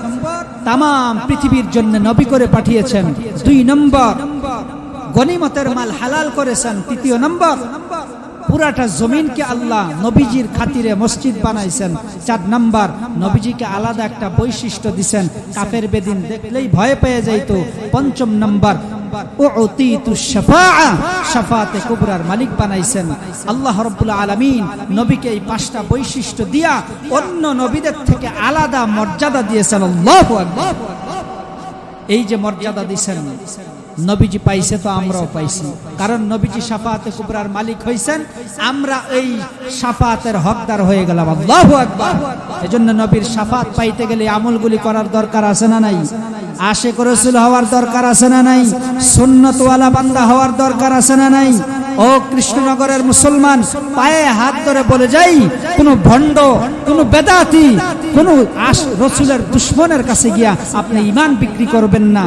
তাম পৃথিবীর জন্য নবী করে পাঠিয়েছেন। দুই নম্বর, গনিমতের মাল হালাল করেছেন। তৃতীয় নম্বর, পুরাটা জমিনকে আল্লাহ নবীজির খাতিরে মসজিদ বানাইছেন। চার নম্বর, নবীজিকে আলাদা একটা বৈশিষ্ট্য দিয়েছেন, কাফের বেদিন দেখলেই ভয় পেয়ে যাইত। পঞ্চম নম্বর, উতিতু শাফাআ, শাফাতে কুবরার মালিক বানাইছেন। আল্লাহ রাব্বুল আলামিন নবীকে এই পাঁচটা বৈশিষ্ট্য দিয়া অন্য নবীদের থেকে আলাদা মর্যাদা দিয়েছেন। আল্লাহু আকবার। এই যে মর্যাদা দিয়েছেন নবীজি পাইছে তো আমরাও পাইছি, কারণ নবীজি শাফাতে কুবরার মালিক হইছেন, আমরা এই শাফাতের হকদার হয়ে গেলাম। আল্লাহু আকবার। এজন্য নবীর শাফাত পাইতে গেলে আমলগুলি করার দরকার আছে না নাই? আশিক রাসূল হওয়ার দরকার আছে না নাই? সুন্নতওয়ালা বান্দা হওয়ার দরকার আছে না নাই? ও কৃষ্ণনগরের মুসলমান, পায়ে হাত ধরে বলে যাই, কোন ভণ্ড, কোন বেদাতি, কোন রাসূলের দুশমনের কাছে গিয়া আপনি ঈমান বিক্রি করবেন না।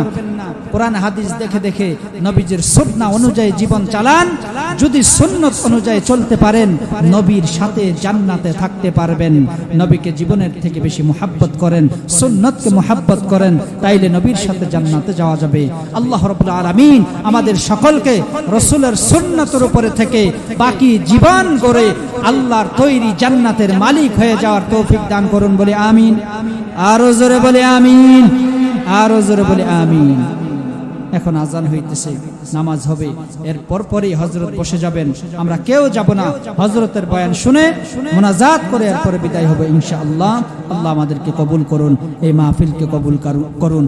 কোরআন হাদিস দেখে দেখে নবীজির সুন্নাহ অনুযায়ী জীবন চালান। যদি সুন্নত অনুযায়ী চলতে পারেন, নবীর সাথে জান্নাতে থাকতে পারবেন। নবীকে জীবনের থেকে বেশি মুহাব্বত করেন, সুন্নতকে মুহাব্বত করেন, তাইলে নবীর সাথে জান্নাতে যাওয়া যাবে। আল্লাহ রাব্বুল আলামিন আমাদের সকলকে রাসূলের সুন্নতের উপরে থেকে বাকি জীবন গড়ে আল্লাহর তৈরি জান্নাতের মালিক হয়ে যাওয়ার তৌফিক দান করুন, বলে আমিন। আরো জোরে বলে আমিন, আরো জোরে বলে আমিন। এখন আজান হইতেছে, নামাজ হবে, এর পরপরই হযরত বসে যাবেন। আমরা কেউ যাব না, হযরতের বয়ান শুনে মুনাজাত করে এরপরে বিদায় হবে ইনশাআল্লাহ। আল্লাহ আমাদেরকে কবুল করুন, এই মাহফিলকে কবুল করুন।